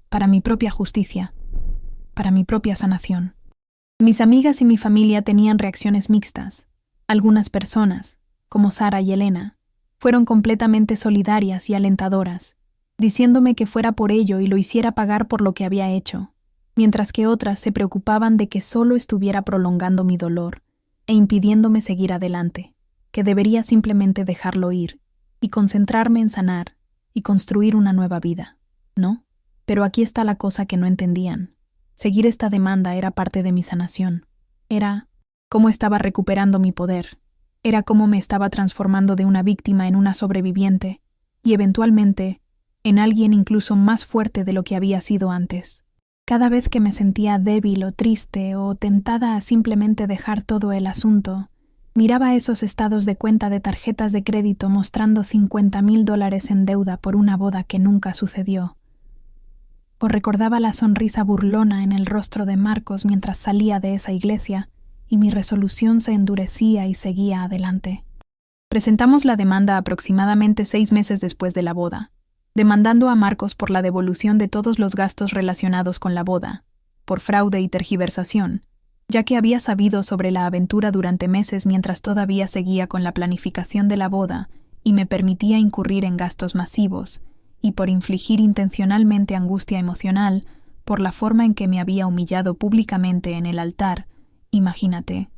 para mi propia justicia, para mi propia sanación. Mis amigas y mi familia tenían reacciones mixtas. Algunas personas, como Sara y Elena, fueron completamente solidarias y alentadoras, diciéndome que fuera por ello y lo hiciera pagar por lo que había hecho, mientras que otras se preocupaban de que solo estuviera prolongando mi dolor e impidiéndome seguir adelante, que debería simplemente dejarlo ir y concentrarme en sanar y construir una nueva vida, ¿no? Pero aquí está la cosa que no entendían. Seguir esta demanda era parte de mi sanación. Era cómo estaba recuperando mi poder. Era cómo me estaba transformando de una víctima en una sobreviviente y eventualmente en alguien incluso más fuerte de lo que había sido antes. Cada vez que me sentía débil o triste o tentada a simplemente dejar todo el asunto, miraba esos estados de cuenta de tarjetas de crédito mostrando $50,000 en deuda por una boda que nunca sucedió. O recordaba la sonrisa burlona en el rostro de Marcos mientras salía de esa iglesia y mi resolución se endurecía y seguía adelante. Presentamos la demanda aproximadamente 6 meses después de la boda, demandando a Marcos por la devolución de todos los gastos relacionados con la boda, por fraude y tergiversación, ya que había sabido sobre la aventura durante meses mientras todavía seguía con la planificación de la boda y me permitía incurrir en gastos masivos, y por infligir intencionalmente angustia emocional por la forma en que me había humillado públicamente en el altar Imagínate.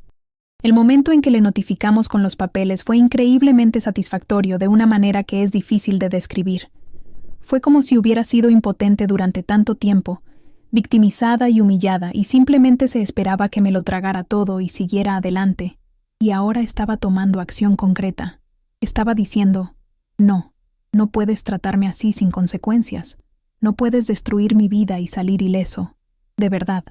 El momento en que le notificamos con los papeles fue increíblemente satisfactorio de una manera que es difícil de describir. Fue como si hubiera sido impotente durante tanto tiempo, victimizada y humillada, y simplemente se esperaba que me lo tragara todo y siguiera adelante. Y ahora estaba tomando acción concreta. Estaba diciendo, no, no puedes tratarme así sin consecuencias. No puedes destruir mi vida y salir ileso. De verdad.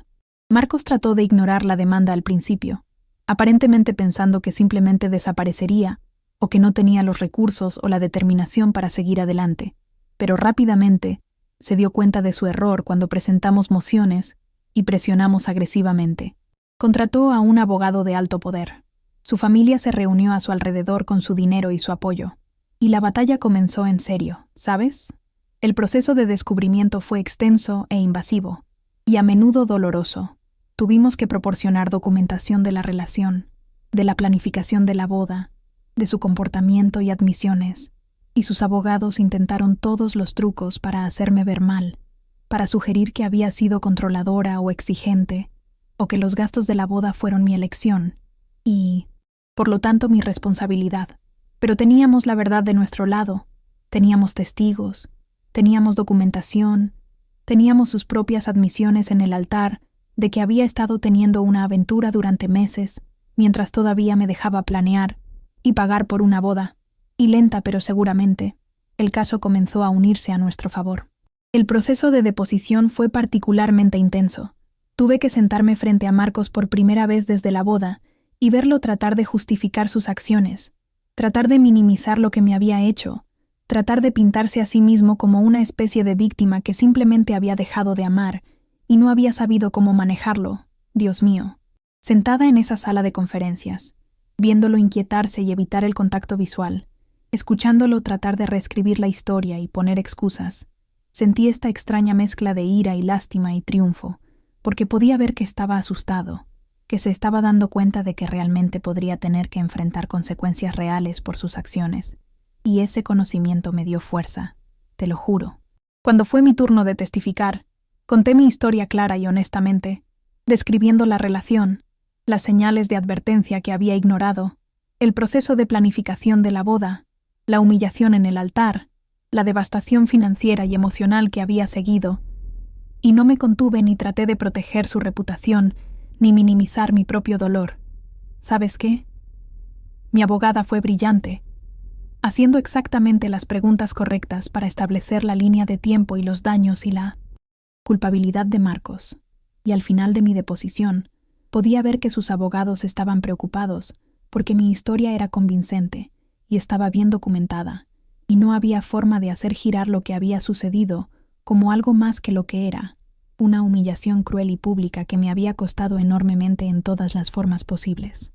Marcos trató de ignorar la demanda al principio, aparentemente pensando que simplemente desaparecería o que no tenía los recursos o la determinación para seguir adelante, pero rápidamente se dio cuenta de su error cuando presentamos mociones y presionamos agresivamente. Contrató a un abogado de alto poder. Su familia se reunió a su alrededor con su dinero y su apoyo, y la batalla comenzó en serio, ¿sabes? El proceso de descubrimiento fue extenso e invasivo, y a menudo doloroso. Tuvimos que proporcionar documentación de la relación, de la planificación de la boda, de su comportamiento y admisiones, y sus abogados intentaron todos los trucos para hacerme ver mal, para sugerir que había sido controladora o exigente, o que los gastos de la boda fueron mi elección, y, por lo tanto, mi responsabilidad. Pero teníamos la verdad de nuestro lado, teníamos testigos, teníamos documentación, teníamos sus propias admisiones en el altar de que había estado teniendo una aventura durante meses, mientras todavía me dejaba planear y pagar por una boda, y lenta pero seguramente, el caso comenzó a unirse a nuestro favor. El proceso de deposición fue particularmente intenso. Tuve que sentarme frente a Marcos por primera vez desde la boda y verlo tratar de justificar sus acciones, tratar de minimizar lo que me había hecho, tratar de pintarse a sí mismo como una especie de víctima que simplemente había dejado de amar y no había sabido cómo manejarlo. Dios mío. Sentada en esa sala de conferencias, viéndolo inquietarse y evitar el contacto visual, escuchándolo tratar de reescribir la historia y poner excusas, sentí esta extraña mezcla de ira y lástima y triunfo, porque podía ver que estaba asustado, que se estaba dando cuenta de que realmente podría tener que enfrentar consecuencias reales por sus acciones, y ese conocimiento me dio fuerza, te lo juro. Cuando fue mi turno de testificar, conté mi historia clara y honestamente, describiendo la relación, las señales de advertencia que había ignorado, el proceso de planificación de la boda, la humillación en el altar, la devastación financiera y emocional que había seguido, y no me contuve ni traté de proteger su reputación ni minimizar mi propio dolor. ¿Sabes qué? Mi abogada fue brillante, haciendo exactamente las preguntas correctas para establecer la línea de tiempo y los daños y la culpabilidad de Marcos, y al final de mi deposición, podía ver que sus abogados estaban preocupados porque mi historia era convincente y estaba bien documentada, y no había forma de hacer girar lo que había sucedido como algo más que lo que era, una humillación cruel y pública que me había costado enormemente en todas las formas posibles.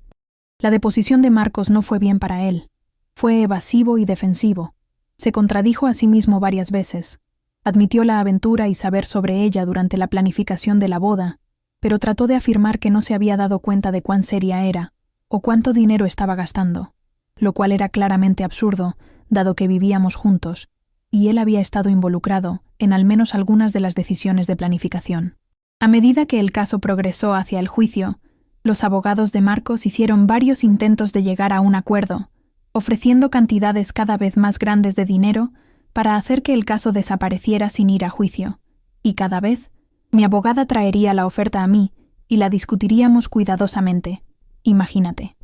La deposición de Marcos no fue bien para él. Fue evasivo y defensivo. Se contradijo a sí mismo varias veces. Admitió la aventura y saber sobre ella durante la planificación de la boda, pero trató de afirmar que no se había dado cuenta de cuán seria era o cuánto dinero estaba gastando, lo cual era claramente absurdo, dado que vivíamos juntos, y él había estado involucrado en al menos algunas de las decisiones de planificación. A medida que el caso progresó hacia el juicio, los abogados de Marcos hicieron varios intentos de llegar a un acuerdo, ofreciendo cantidades cada vez más grandes de dinero para hacer que el caso desapareciera sin ir a juicio, y cada vez mi abogada traería la oferta a mí y la discutiríamos cuidadosamente. Imagínate.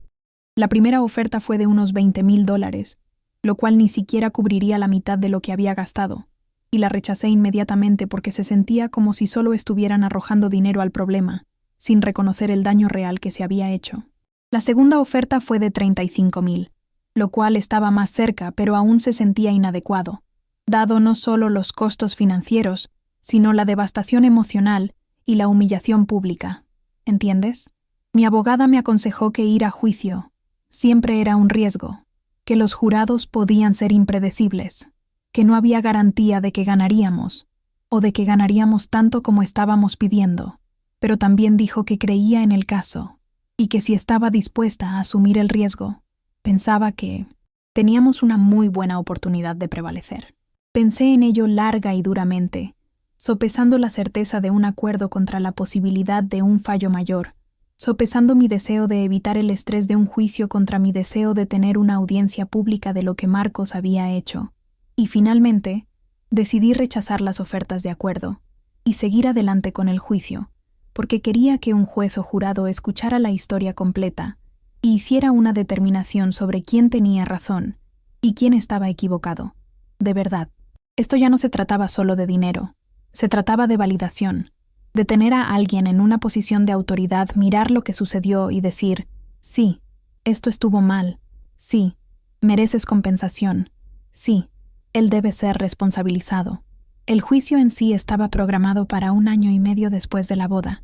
La primera oferta fue de unos $20,000, lo cual ni siquiera cubriría la mitad de lo que había gastado, y la rechacé inmediatamente porque se sentía como si solo estuvieran arrojando dinero al problema, sin reconocer el daño real que se había hecho. La segunda oferta fue de $35,000, lo cual estaba más cerca, pero aún se sentía inadecuado, dado no solo los costos financieros, sino la devastación emocional y la humillación pública. ¿Entiendes? Mi abogada me aconsejó que ir a juicio siempre era un riesgo, que los jurados podían ser impredecibles, que no había garantía de que ganaríamos, o de que ganaríamos tanto como estábamos pidiendo, pero también dijo que creía en el caso, y que si estaba dispuesta a asumir el riesgo, pensaba que teníamos una muy buena oportunidad de prevalecer. Pensé en ello larga y duramente, sopesando la certeza de un acuerdo contra la posibilidad de un fallo mayor, sopesando mi deseo de evitar el estrés de un juicio contra mi deseo de tener una audiencia pública de lo que Marcos había hecho. Y finalmente, decidí rechazar las ofertas de acuerdo y seguir adelante con el juicio, porque quería que un juez o jurado escuchara la historia completa y hiciera una determinación sobre quién tenía razón y quién estaba equivocado. De verdad, esto ya no se trataba solo de dinero, se trataba de validación, de tener a alguien en una posición de autoridad mirar lo que sucedió y decir, sí, esto estuvo mal, sí, mereces compensación, sí, él debe ser responsabilizado. El juicio en sí estaba programado para 1 año y medio después de la boda,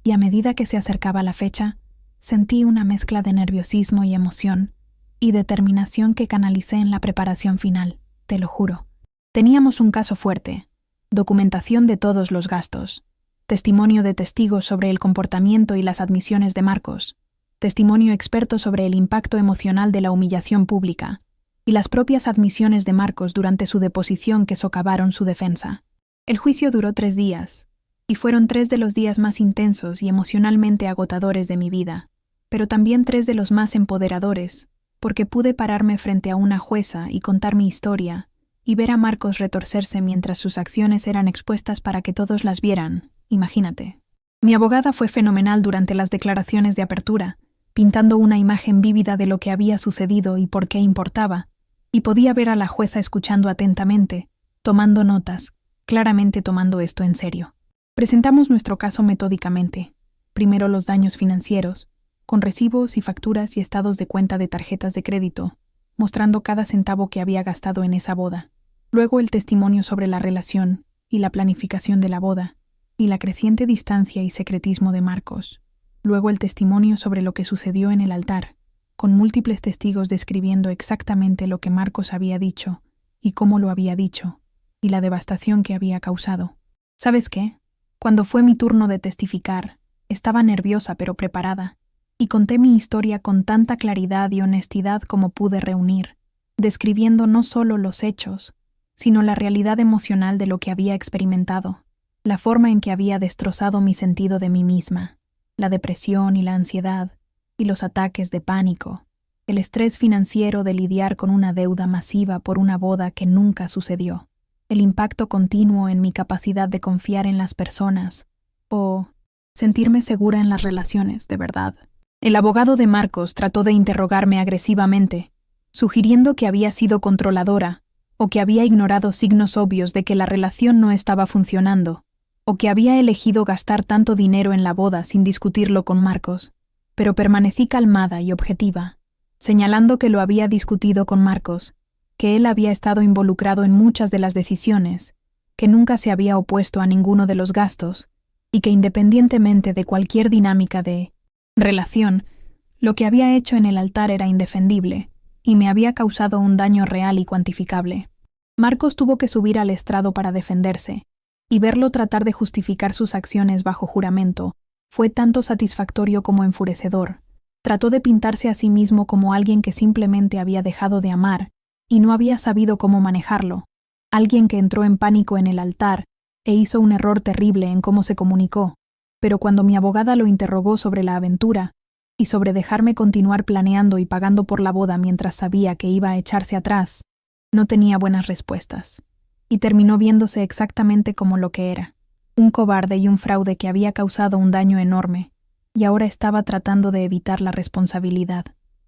y a medida que se acercaba la fecha, sentí una mezcla de nerviosismo y emoción, y determinación que canalicé en la preparación final, te lo juro. Teníamos un caso fuerte, documentación de todos los gastos, testimonio de testigos sobre el comportamiento y las admisiones de Marcos, testimonio experto sobre el impacto emocional de la humillación pública, y las propias admisiones de Marcos durante su deposición que socavaron su defensa. El juicio duró 3 días, y fueron 3 de los días más intensos y emocionalmente agotadores de mi vida, pero también 3 de los más empoderadores, porque pude pararme frente a una jueza y contar mi historia, y ver a Marcos retorcerse mientras sus acciones eran expuestas para que todos las vieran, imagínate. Mi abogada fue fenomenal durante las declaraciones de apertura, pintando una imagen vívida de lo que había sucedido y por qué importaba, y podía ver a la jueza escuchando atentamente, tomando notas, claramente tomando esto en serio. Presentamos nuestro caso metódicamente, primero los daños financieros, con recibos y facturas y estados de cuenta de tarjetas de crédito, mostrando cada centavo que había gastado en esa boda. Luego el testimonio sobre la relación y la planificación de la boda, y la creciente distancia y secretismo de Marcos. Luego el testimonio sobre lo que sucedió en el altar, con múltiples testigos describiendo exactamente lo que Marcos había dicho y cómo lo había dicho, y la devastación que había causado. ¿Sabes qué? Cuando fue mi turno de testificar, estaba nerviosa pero preparada, y conté mi historia con tanta claridad y honestidad como pude reunir, describiendo no solo los hechos, sino la realidad emocional de lo que había experimentado, la forma en que había destrozado mi sentido de mí misma, la depresión y la ansiedad, y los ataques de pánico, el estrés financiero de lidiar con una deuda masiva por una boda que nunca sucedió, el impacto continuo en mi capacidad de confiar en las personas o sentirme segura en las relaciones, de verdad. El abogado de Marcos trató de interrogarme agresivamente, sugiriendo que había sido controladora o que había ignorado signos obvios de que la relación no estaba funcionando o que había elegido gastar tanto dinero en la boda sin discutirlo con Marcos. Pero permanecí calmada y objetiva, señalando que lo había discutido con Marcos, que él había estado involucrado en muchas de las decisiones, que nunca se había opuesto a ninguno de los gastos, y que independientemente de cualquier dinámica de relación, lo que había hecho en el altar era indefendible, y me había causado un daño real y cuantificable. Marcos tuvo que subir al estrado para defenderse, y verlo tratar de justificar sus acciones bajo juramento fue tanto satisfactorio como enfurecedor. Trató de pintarse a sí mismo como alguien que simplemente había dejado de amar y no había sabido cómo manejarlo, alguien que entró en pánico en el altar e hizo un error terrible en cómo se comunicó. Pero cuando mi abogada lo interrogó sobre la aventura y sobre dejarme continuar planeando y pagando por la boda mientras sabía que iba a echarse atrás, no tenía buenas respuestas, y terminó viéndose exactamente como lo que era. Un cobarde y un fraude que había causado un daño enorme, y ahora estaba tratando de evitar la responsabilidad.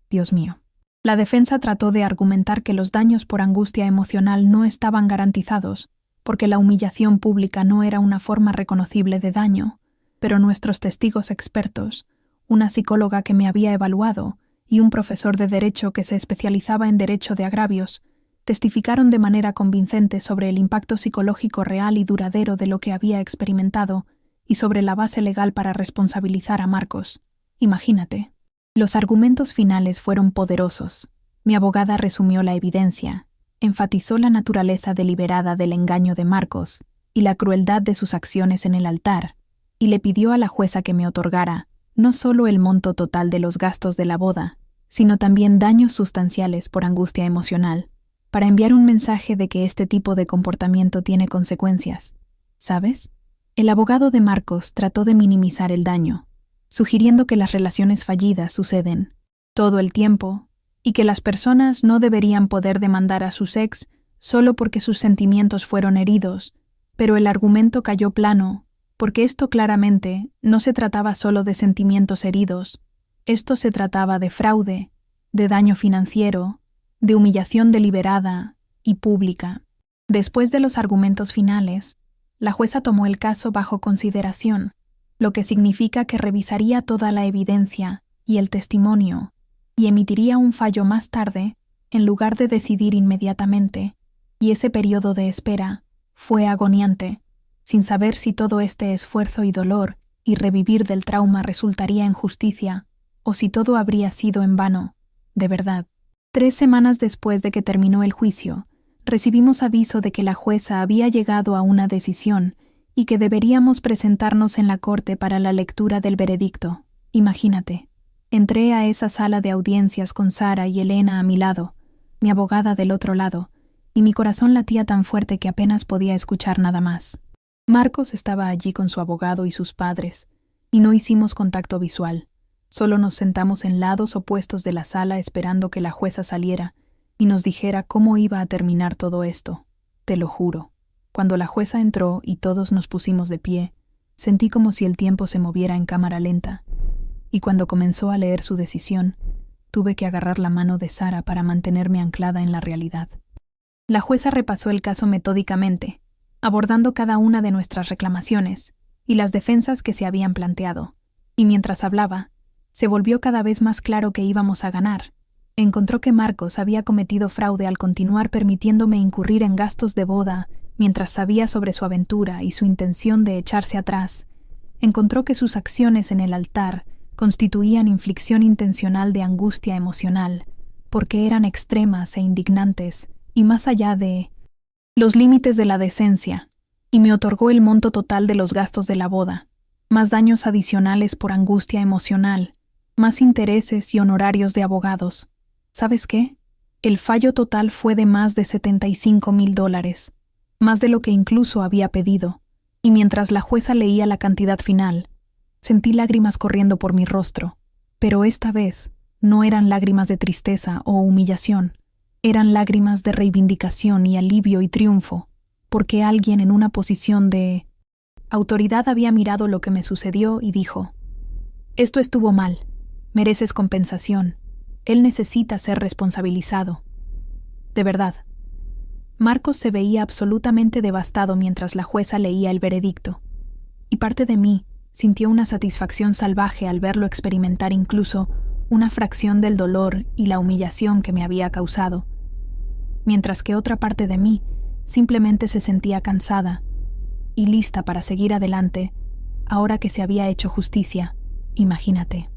Dios mío. La defensa trató de argumentar que los daños por angustia emocional no estaban garantizados, porque la humillación pública no era una forma reconocible de daño, pero nuestros testigos expertos, una psicóloga que me había evaluado y un profesor de Derecho que se especializaba en Derecho de agravios, testificaron de manera convincente sobre el impacto psicológico real y duradero de lo que había experimentado y sobre la base legal para responsabilizar a Marcos. Imagínate. Los argumentos finales fueron poderosos. Mi abogada resumió la evidencia, enfatizó la naturaleza deliberada del engaño de Marcos y la crueldad de sus acciones en el altar, y le pidió a la jueza que me otorgara no solo el monto total de los gastos de la boda, sino también daños sustanciales por angustia emocional, para enviar un mensaje de que este tipo de comportamiento tiene consecuencias. ¿Sabes? El abogado de Marcos trató de minimizar el daño, sugiriendo que las relaciones fallidas suceden todo el tiempo y que las personas no deberían poder demandar a sus ex solo porque sus sentimientos fueron heridos, pero el argumento cayó plano, porque esto claramente no se trataba solo de sentimientos heridos, esto se trataba de fraude, de daño financiero, de humillación deliberada y pública. Después de los argumentos finales, la jueza tomó el caso bajo consideración, lo que significa que revisaría toda la evidencia y el testimonio y emitiría un fallo más tarde en lugar de decidir inmediatamente, y ese periodo de espera fue agoniante, sin saber si todo este esfuerzo y dolor y revivir del trauma resultaría en justicia o si todo habría sido en vano, de verdad. 3 semanas después de que terminó el juicio, recibimos aviso de que la jueza había llegado a una decisión y que deberíamos presentarnos en la corte para la lectura del veredicto. Imagínate. Entré a esa sala de audiencias con Sara y Elena a mi lado, mi abogada del otro lado, y mi corazón latía tan fuerte que apenas podía escuchar nada más. Marcos estaba allí con su abogado y sus padres, y no hicimos contacto visual. Solo nos sentamos en lados opuestos de la sala esperando que la jueza saliera y nos dijera cómo iba a terminar todo esto. Te lo juro. Cuando la jueza entró y todos nos pusimos de pie, sentí como si el tiempo se moviera en cámara lenta, y cuando comenzó a leer su decisión, tuve que agarrar la mano de Sara para mantenerme anclada en la realidad. La jueza repasó el caso metódicamente, abordando cada una de nuestras reclamaciones y las defensas que se habían planteado, y mientras hablaba, se volvió cada vez más claro que íbamos a ganar. Encontró que Marcos había cometido fraude al continuar permitiéndome incurrir en gastos de boda mientras sabía sobre su aventura y su intención de echarse atrás. Encontró que sus acciones en el altar constituían inflicción intencional de angustia emocional, porque eran extremas e indignantes, y más allá de los límites de la decencia, y me otorgó el monto total de los gastos de la boda, más daños adicionales por angustia emocional, más intereses y honorarios de abogados. ¿Sabes qué? El fallo total fue de más de $75,000, más de lo que incluso había pedido, y mientras la jueza leía la cantidad final, sentí lágrimas corriendo por mi rostro, pero esta vez no eran lágrimas de tristeza o humillación, eran lágrimas de reivindicación y alivio y triunfo, porque alguien en una posición de autoridad había mirado lo que me sucedió y dijo: «Esto estuvo mal, mereces compensación, él necesita ser responsabilizado». De verdad. Marcos se veía absolutamente devastado mientras la jueza leía el veredicto, y parte de mí sintió una satisfacción salvaje al verlo experimentar incluso una fracción del dolor y la humillación que me había causado, mientras que otra parte de mí simplemente se sentía cansada y lista para seguir adelante ahora que se había hecho justicia. Imagínate.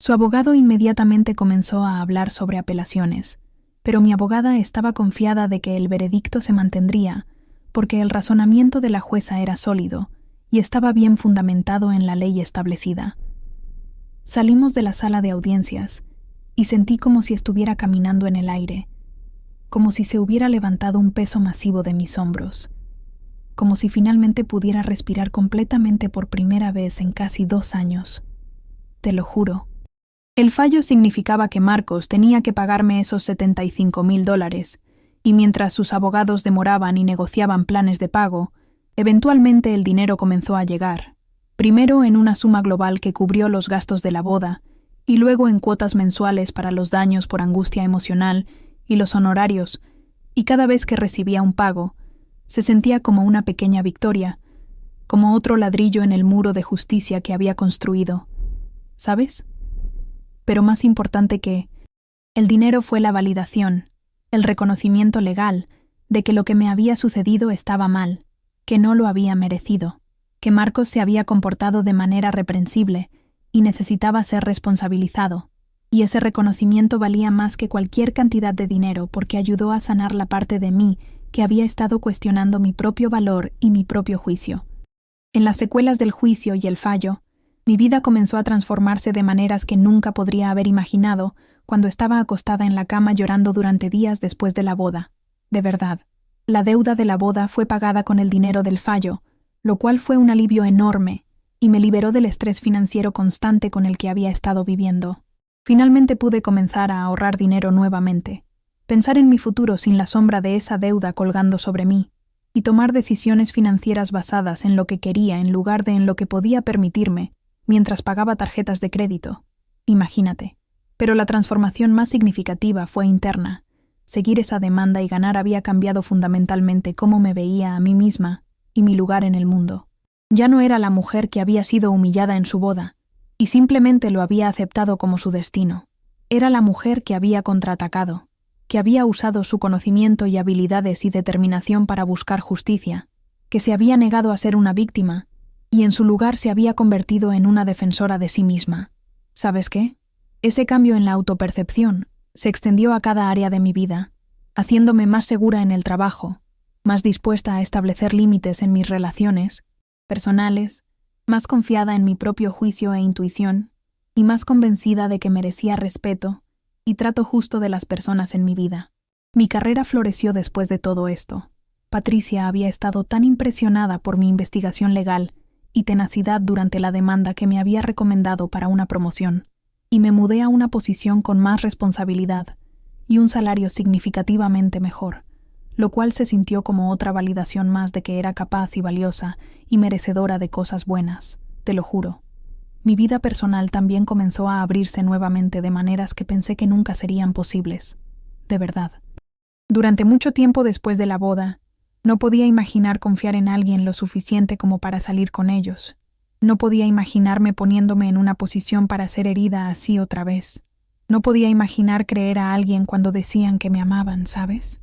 Su abogado inmediatamente comenzó a hablar sobre apelaciones, pero mi abogada estaba confiada de que el veredicto se mantendría porque el razonamiento de la jueza era sólido y estaba bien fundamentado en la ley establecida. Salimos de la sala de audiencias y sentí como si estuviera caminando en el aire, como si se hubiera levantado un peso masivo de mis hombros, como si finalmente pudiera respirar completamente por primera vez en casi 2 años. Te lo juro. El fallo significaba que Marcos tenía que pagarme esos $75,000, y mientras sus abogados demoraban y negociaban planes de pago, eventualmente el dinero comenzó a llegar, primero en una suma global que cubrió los gastos de la boda, y luego en cuotas mensuales para los daños por angustia emocional y los honorarios, y cada vez que recibía un pago, se sentía como una pequeña victoria, como otro ladrillo en el muro de justicia que había construido. ¿Sabes? Pero más importante que el dinero fue la validación, el reconocimiento legal de que lo que me había sucedido estaba mal, que no lo había merecido, que Marcos se había comportado de manera reprensible y necesitaba ser responsabilizado, y ese reconocimiento valía más que cualquier cantidad de dinero porque ayudó a sanar la parte de mí que había estado cuestionando mi propio valor y mi propio juicio. En las secuelas del juicio y el fallo, mi vida comenzó a transformarse de maneras que nunca podría haber imaginado cuando estaba acostada en la cama llorando durante días después de la boda. De verdad, la deuda de la boda fue pagada con el dinero del fallo, lo cual fue un alivio enorme, y me liberó del estrés financiero constante con el que había estado viviendo. Finalmente pude comenzar a ahorrar dinero nuevamente, pensar en mi futuro sin la sombra de esa deuda colgando sobre mí, y tomar decisiones financieras basadas en lo que quería en lugar de en lo que podía permitirme mientras pagaba tarjetas de crédito. Imagínate. Pero la transformación más significativa fue interna. Seguir esa demanda y ganar había cambiado fundamentalmente cómo me veía a mí misma y mi lugar en el mundo. Ya no era la mujer que había sido humillada en su boda, y simplemente lo había aceptado como su destino. Era la mujer que había contraatacado, que había usado su conocimiento y habilidades y determinación para buscar justicia, que se había negado a ser una víctima, y en su lugar se había convertido en una defensora de sí misma. ¿Sabes qué? Ese cambio en la autopercepción se extendió a cada área de mi vida, haciéndome más segura en el trabajo, más dispuesta a establecer límites en mis relaciones personales, más confiada en mi propio juicio e intuición, y más convencida de que merecía respeto y trato justo de las personas en mi vida. Mi carrera floreció después de todo esto. Patricia había estado tan impresionada por mi investigación legal y tenacidad durante la demanda que me había recomendado para una promoción, y me mudé a una posición con más responsabilidad y un salario significativamente mejor, lo cual se sintió como otra validación más de que era capaz y valiosa y merecedora de cosas buenas, te lo juro. Mi vida personal también comenzó a abrirse nuevamente de maneras que pensé que nunca serían posibles. De verdad. Durante mucho tiempo después de la boda, no podía imaginar confiar en alguien lo suficiente como para salir con ellos. No podía imaginarme poniéndome en una posición para ser herida así otra vez. No podía imaginar creer a alguien cuando decían que me amaban, ¿sabes?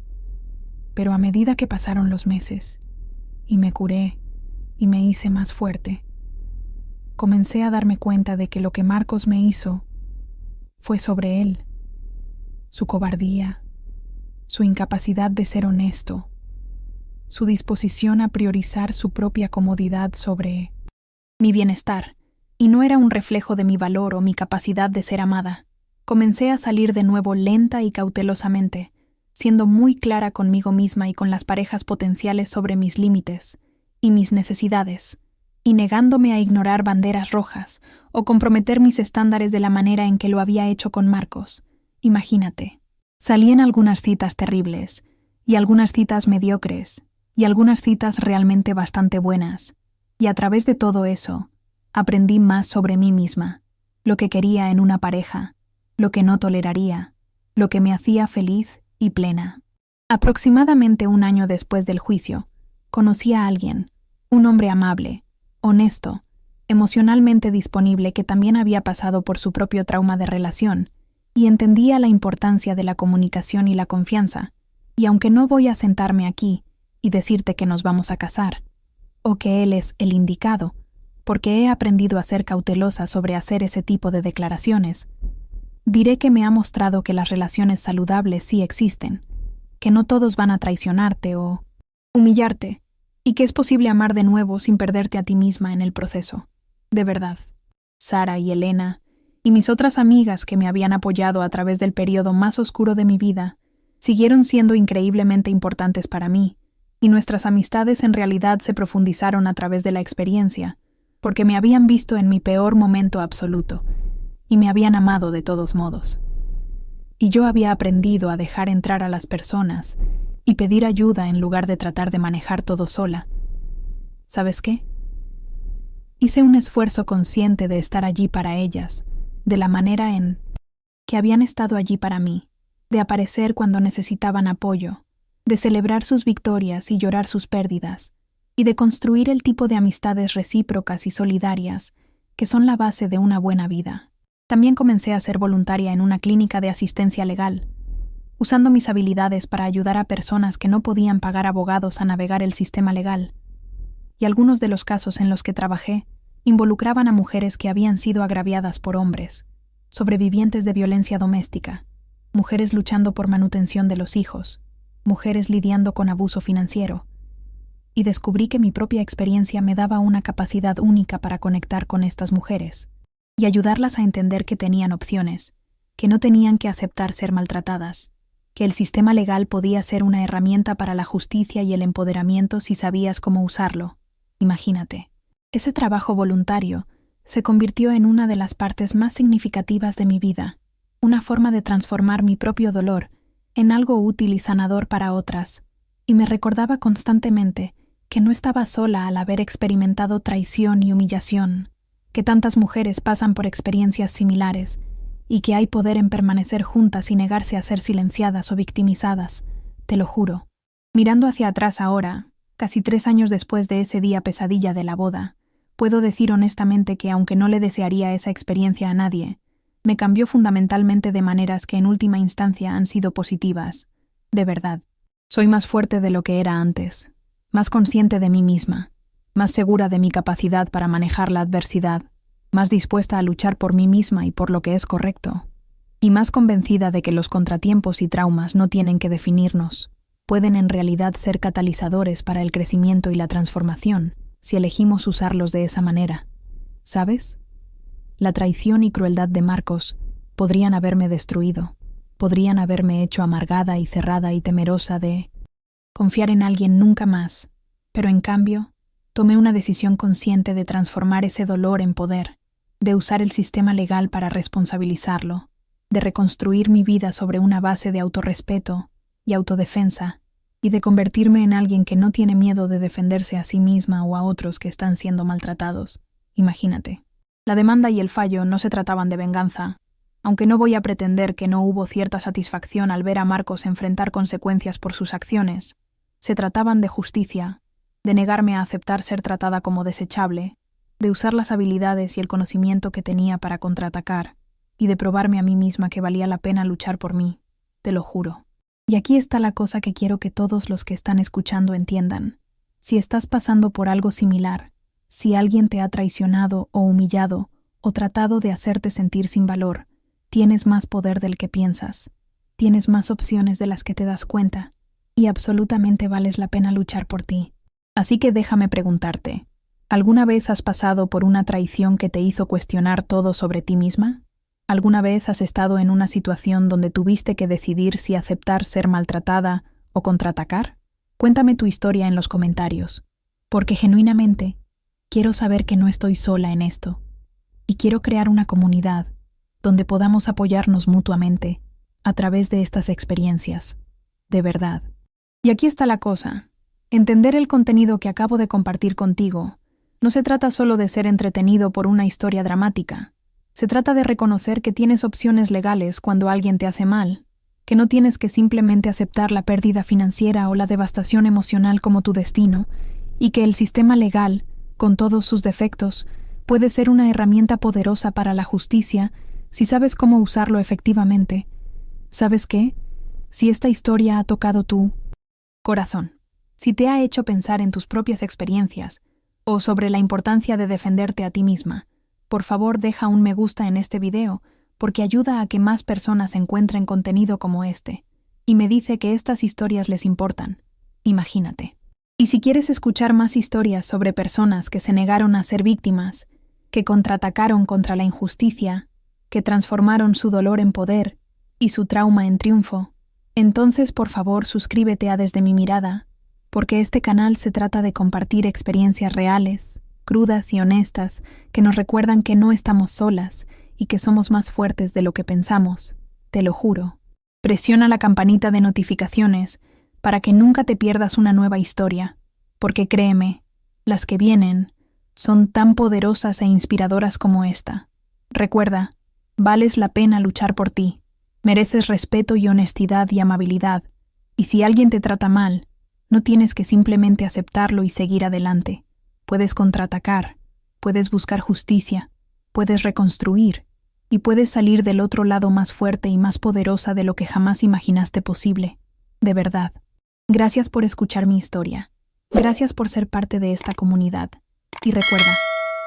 Pero a medida que pasaron los meses, y me curé, y me hice más fuerte, comencé a darme cuenta de que lo que Marcos me hizo fue sobre él, su cobardía, su incapacidad de ser honesto, su disposición a priorizar su propia comodidad sobre mi bienestar, y no era un reflejo de mi valor o mi capacidad de ser amada. Comencé a salir de nuevo lenta y cautelosamente, siendo muy clara conmigo misma y con las parejas potenciales sobre mis límites y mis necesidades, y negándome a ignorar banderas rojas o comprometer mis estándares de la manera en que lo había hecho con Marcos. Imagínate. Salí en algunas citas terribles, y algunas citas mediocres, y algunas citas realmente bastante buenas, y a través de todo eso, aprendí más sobre mí misma, lo que quería en una pareja, lo que no toleraría, lo que me hacía feliz y plena. Aproximadamente un año después del juicio, conocí a alguien, un hombre amable, honesto, emocionalmente disponible que también había pasado por su propio trauma de relación y entendía la importancia de la comunicación y la confianza, y aunque no voy a sentarme aquí y decirte que nos vamos a casar, o que él es el indicado, porque he aprendido a ser cautelosa sobre hacer ese tipo de declaraciones, diré que me ha mostrado que las relaciones saludables sí existen, que no todos van a traicionarte o humillarte, y que es posible amar de nuevo sin perderte a ti misma en el proceso. De verdad. Sara y Elena, y mis otras amigas que me habían apoyado a través del periodo más oscuro de mi vida, siguieron siendo increíblemente importantes para mí, y nuestras amistades en realidad se profundizaron a través de la experiencia, porque me habían visto en mi peor momento absoluto, y me habían amado de todos modos. Y yo había aprendido a dejar entrar a las personas y pedir ayuda en lugar de tratar de manejar todo sola. ¿Sabes qué? Hice un esfuerzo consciente de estar allí para ellas, de la manera en que habían estado allí para mí, de aparecer cuando necesitaban apoyo, de celebrar sus victorias y llorar sus pérdidas, y de construir el tipo de amistades recíprocas y solidarias que son la base de una buena vida. También comencé a ser voluntaria en una clínica de asistencia legal, usando mis habilidades para ayudar a personas que no podían pagar abogados a navegar el sistema legal, y algunos de los casos en los que trabajé involucraban a mujeres que habían sido agraviadas por hombres, sobrevivientes de violencia doméstica, mujeres luchando por manutención de los hijos, mujeres lidiando con abuso financiero, y descubrí que mi propia experiencia me daba una capacidad única para conectar con estas mujeres y ayudarlas a entender que tenían opciones, que no tenían que aceptar ser maltratadas, que el sistema legal podía ser una herramienta para la justicia y el empoderamiento si sabías cómo usarlo. Imagínate. Ese trabajo voluntario se convirtió en una de las partes más significativas de mi vida, una forma de transformar mi propio dolor en algo útil y sanador para otras, y me recordaba constantemente que no estaba sola al haber experimentado traición y humillación, que tantas mujeres pasan por experiencias similares y que hay poder en permanecer juntas y negarse a ser silenciadas o victimizadas, te lo juro. Mirando hacia atrás ahora, casi 3 años después de ese día pesadilla de la boda, puedo decir honestamente que aunque no le desearía esa experiencia a nadie, me cambió fundamentalmente de maneras que en última instancia han sido positivas. De verdad. Soy más fuerte de lo que era antes, más consciente de mí misma, más segura de mi capacidad para manejar la adversidad, más dispuesta a luchar por mí misma y por lo que es correcto, y más convencida de que los contratiempos y traumas no tienen que definirnos, pueden en realidad ser catalizadores para el crecimiento y la transformación, si elegimos usarlos de esa manera. ¿Sabes? La traición y crueldad de Marcos podrían haberme destruido, podrían haberme hecho amargada y cerrada y temerosa de confiar en alguien nunca más, pero en cambio, tomé una decisión consciente de transformar ese dolor en poder, de usar el sistema legal para responsabilizarlo, de reconstruir mi vida sobre una base de autorrespeto y autodefensa, y de convertirme en alguien que no tiene miedo de defenderse a sí misma o a otros que están siendo maltratados. Imagínate. La demanda y el fallo no se trataban de venganza, aunque no voy a pretender que no hubo cierta satisfacción al ver a Marcos enfrentar consecuencias por sus acciones. Se trataban de justicia, de negarme a aceptar ser tratada como desechable, de usar las habilidades y el conocimiento que tenía para contraatacar, y de probarme a mí misma que valía la pena luchar por mí, te lo juro. Y aquí está la cosa que quiero que todos los que están escuchando entiendan. Si estás pasando por algo similar, si alguien te ha traicionado o humillado o tratado de hacerte sentir sin valor, tienes más poder del que piensas, tienes más opciones de las que te das cuenta, y absolutamente vales la pena luchar por ti. Así que déjame preguntarte, ¿alguna vez has pasado por una traición que te hizo cuestionar todo sobre ti misma? ¿Alguna vez has estado en una situación donde tuviste que decidir si aceptar ser maltratada o contraatacar? Cuéntame tu historia en los comentarios, porque genuinamente quiero saber que no estoy sola en esto, y quiero crear una comunidad donde podamos apoyarnos mutuamente a través de estas experiencias, de verdad. Y aquí está la cosa, entender el contenido que acabo de compartir contigo no se trata solo de ser entretenido por una historia dramática. Se trata de reconocer que tienes opciones legales cuando alguien te hace mal, que no tienes que simplemente aceptar la pérdida financiera o la devastación emocional como tu destino, y que el sistema legal, con todos sus defectos, puede ser una herramienta poderosa para la justicia si sabes cómo usarlo efectivamente. ¿Sabes qué? Si esta historia ha tocado tu corazón, si te ha hecho pensar en tus propias experiencias o sobre la importancia de defenderte a ti misma, por favor deja un me gusta en este video porque ayuda a que más personas encuentren contenido como este y me dice que estas historias les importan. Imagínate. Y si quieres escuchar más historias sobre personas que se negaron a ser víctimas, que contraatacaron contra la injusticia, que transformaron su dolor en poder y su trauma en triunfo, entonces por favor suscríbete a Desde mi Mirada, porque este canal se trata de compartir experiencias reales, crudas y honestas, que nos recuerdan que no estamos solas y que somos más fuertes de lo que pensamos, te lo juro. Presiona la campanita de notificaciones para que nunca te pierdas una nueva historia, porque créeme, las que vienen son tan poderosas e inspiradoras como esta. Recuerda, vales la pena luchar por ti, mereces respeto y honestidad y amabilidad, y si alguien te trata mal, no tienes que simplemente aceptarlo y seguir adelante. Puedes contraatacar, puedes buscar justicia, puedes reconstruir y puedes salir del otro lado más fuerte y más poderosa de lo que jamás imaginaste posible. De verdad. Gracias por escuchar mi historia. Gracias por ser parte de esta comunidad. Y recuerda,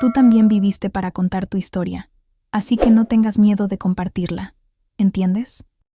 tú también viviste para contar tu historia, así que no tengas miedo de compartirla. ¿Entiendes?